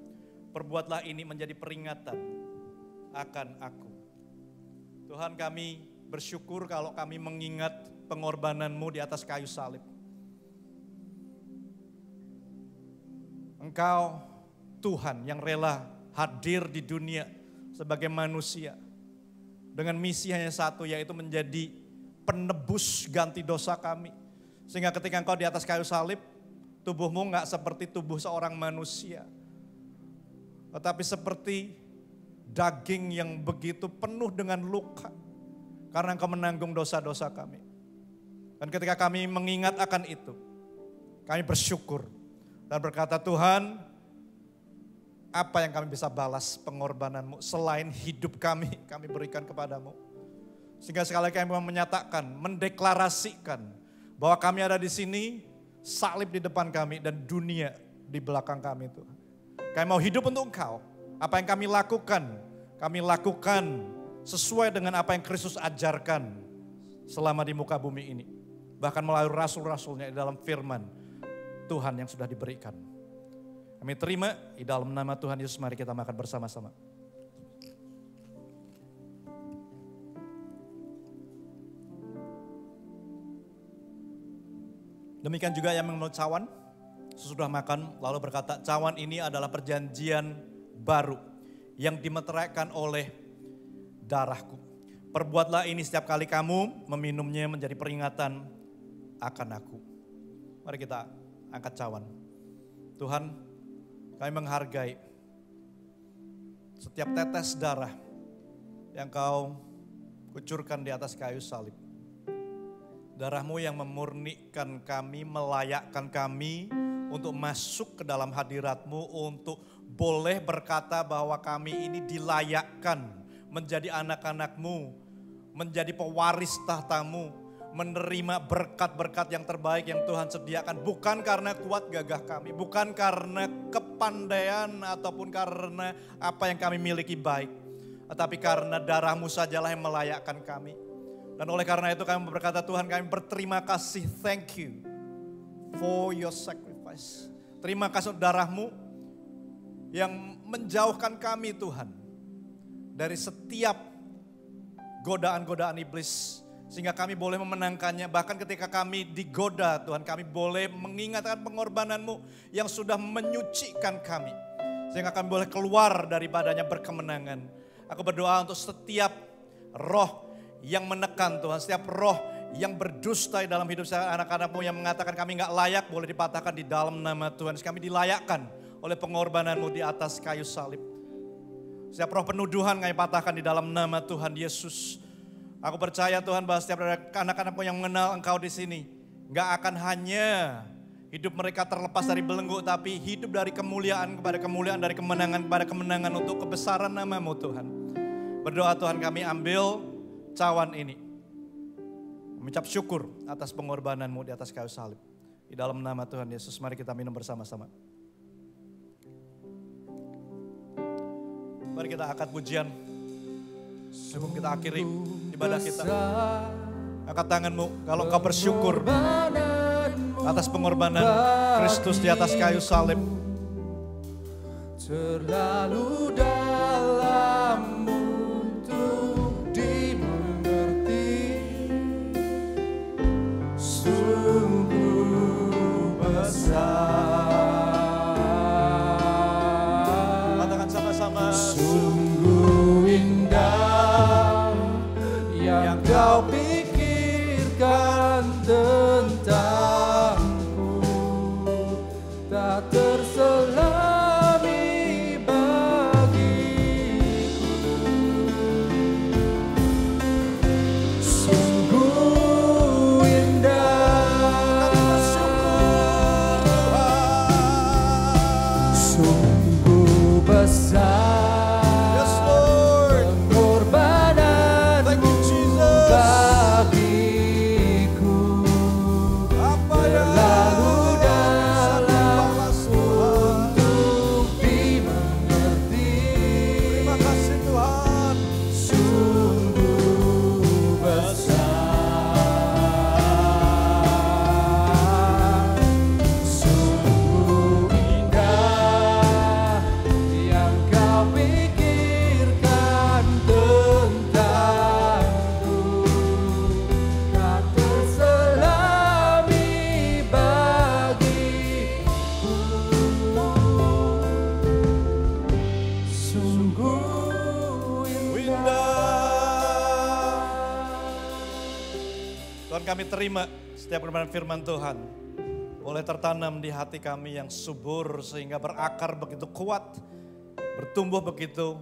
Perbuatlah ini menjadi peringatan akan aku. Tuhan, kami bersyukur kalau kami mengingat pengorbanan-Mu di atas kayu salib. Engkau Tuhan yang rela hadir di dunia sebagai manusia. Dengan misi hanya satu, yaitu menjadi penebus ganti dosa kami. Sehingga ketika Engkau di atas kayu salib, tubuh-Mu gak seperti tubuh seorang manusia. Tetapi seperti daging yang begitu penuh dengan luka. Karena Engkau menanggung dosa-dosa kami. Dan ketika kami mengingat akan itu, kami bersyukur. Dan berkata, Tuhan, apa yang kami bisa balas pengorbanan-Mu selain hidup kami berikan kepadamu. Sehingga sekali lagi kami menyatakan, mendeklarasikan bahwa kami ada di sini, salib di depan kami dan dunia di belakang kami Tuhan. Kami mau hidup untuk Engkau. Apa yang kami lakukan sesuai dengan apa yang Kristus ajarkan. selama di muka bumi ini. Bahkan melalui rasul-rasulnya di dalam firman Tuhan yang sudah diberikan. Kami terima di dalam nama Tuhan Yesus, mari kita makan bersama-sama. Demikian juga yang mengenal cawan, sesudah makan lalu berkata, cawan ini adalah perjanjian baru yang dimeteraikan oleh darahku. Perbuatlah ini setiap kali kamu meminumnya menjadi peringatan akan aku. Mari kita angkat cawan. Tuhan, kami menghargai setiap tetes darah yang kau kucurkan di atas kayu salib. Darah-Mu yang memurnikan kami, melayakkan kami untuk masuk ke dalam hadirat-Mu, untuk boleh berkata bahwa kami ini dilayakkan menjadi anak-anak-Mu, menjadi pewaris tahta-Mu, menerima berkat-berkat yang terbaik yang Tuhan sediakan. Bukan karena kuat gagah kami, bukan karena kepandaian ataupun karena apa yang kami miliki baik. Tetapi karena darah-Mu sajalah yang melayakkan kami. Dan oleh karena itu kami berkata, Tuhan, kami berterima kasih, thank you for your sacrifice. Terima kasih untuk darah-Mu yang menjauhkan kami, Tuhan, dari setiap godaan-godaan iblis. Sehingga kami boleh memenangkannya, bahkan ketika kami digoda, Tuhan, kami boleh mengingatkan pengorbanan-Mu yang sudah menyucikan kami. Sehingga kami boleh keluar daripadanya berkemenangan. Aku berdoa untuk setiap roh yang menekan, Tuhan, setiap roh yang berdusta dalam hidup anak-anak-Mu yang mengatakan kami gak layak, boleh dipatahkan di dalam nama Tuhan. Kami dilayakkan oleh pengorbanan-Mu di atas kayu salib. Setiap roh penuduhan kami patahkan di dalam nama Tuhan Yesus. Aku percaya, Tuhan, bahwa setiap anak-anak-Mu yang mengenal Engkau di sini gak akan hanya hidup mereka terlepas dari belenggu, tapi hidup dari kemuliaan kepada kemuliaan, dari kemenangan kepada kemenangan untuk kebesaran nama-Mu, Tuhan. Berdoa, Tuhan, kami ambil cawan ini, mengucap syukur atas pengorbanan-Mu di atas kayu salib. Di dalam nama Tuhan Yesus, mari kita minum bersama-sama. Mari kita angkat pujian sebelum kita akhiri ibadah kita. Angkat tanganmu kalau engkau bersyukur atas pengorbanan Kristus di atas kayu salib. Terlalu dalam untuk dimengerti, sungguh besar. Katakan sama-sama. Sungguh indah yang kau pikirkan tentangku, tak terselami bagiku. Sungguh indah, sungguh besar. Kami terima setiap kebenaran firman Tuhan boleh tertanam di hati kami yang subur sehingga berakar begitu kuat, bertumbuh begitu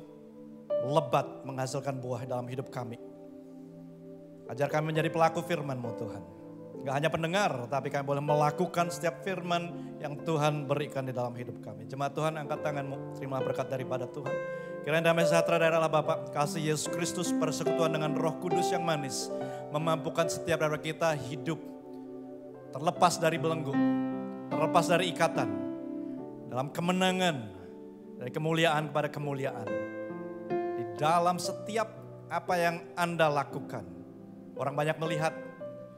lebat, menghasilkan buah dalam hidup kami. Ajar kami menjadi pelaku firman-Mu, Tuhan. Gak hanya pendengar, tapi kami boleh melakukan setiap firman yang Tuhan berikan di dalam hidup kami. Jemaat Tuhan, angkat tanganmu, terima berkat daripada Tuhan. Kiranya damai sejahtera dari Allah Bapa, kasih Yesus Kristus, persekutuan dengan Roh Kudus yang manis, memampukan setiap dari kita hidup terlepas dari belenggu, terlepas dari ikatan, dalam kemenangan, dari kemuliaan kepada kemuliaan. Di dalam setiap apa yang Anda lakukan, Orang banyak melihat,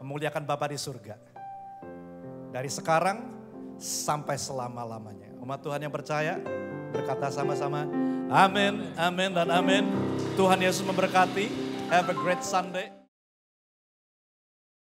memuliakan Bapa di surga. Dari sekarang sampai selama-lamanya. Umat Tuhan yang percaya, berkata sama-sama, amin, amin, dan amin. Tuhan Yesus memberkati. Have a great Sunday.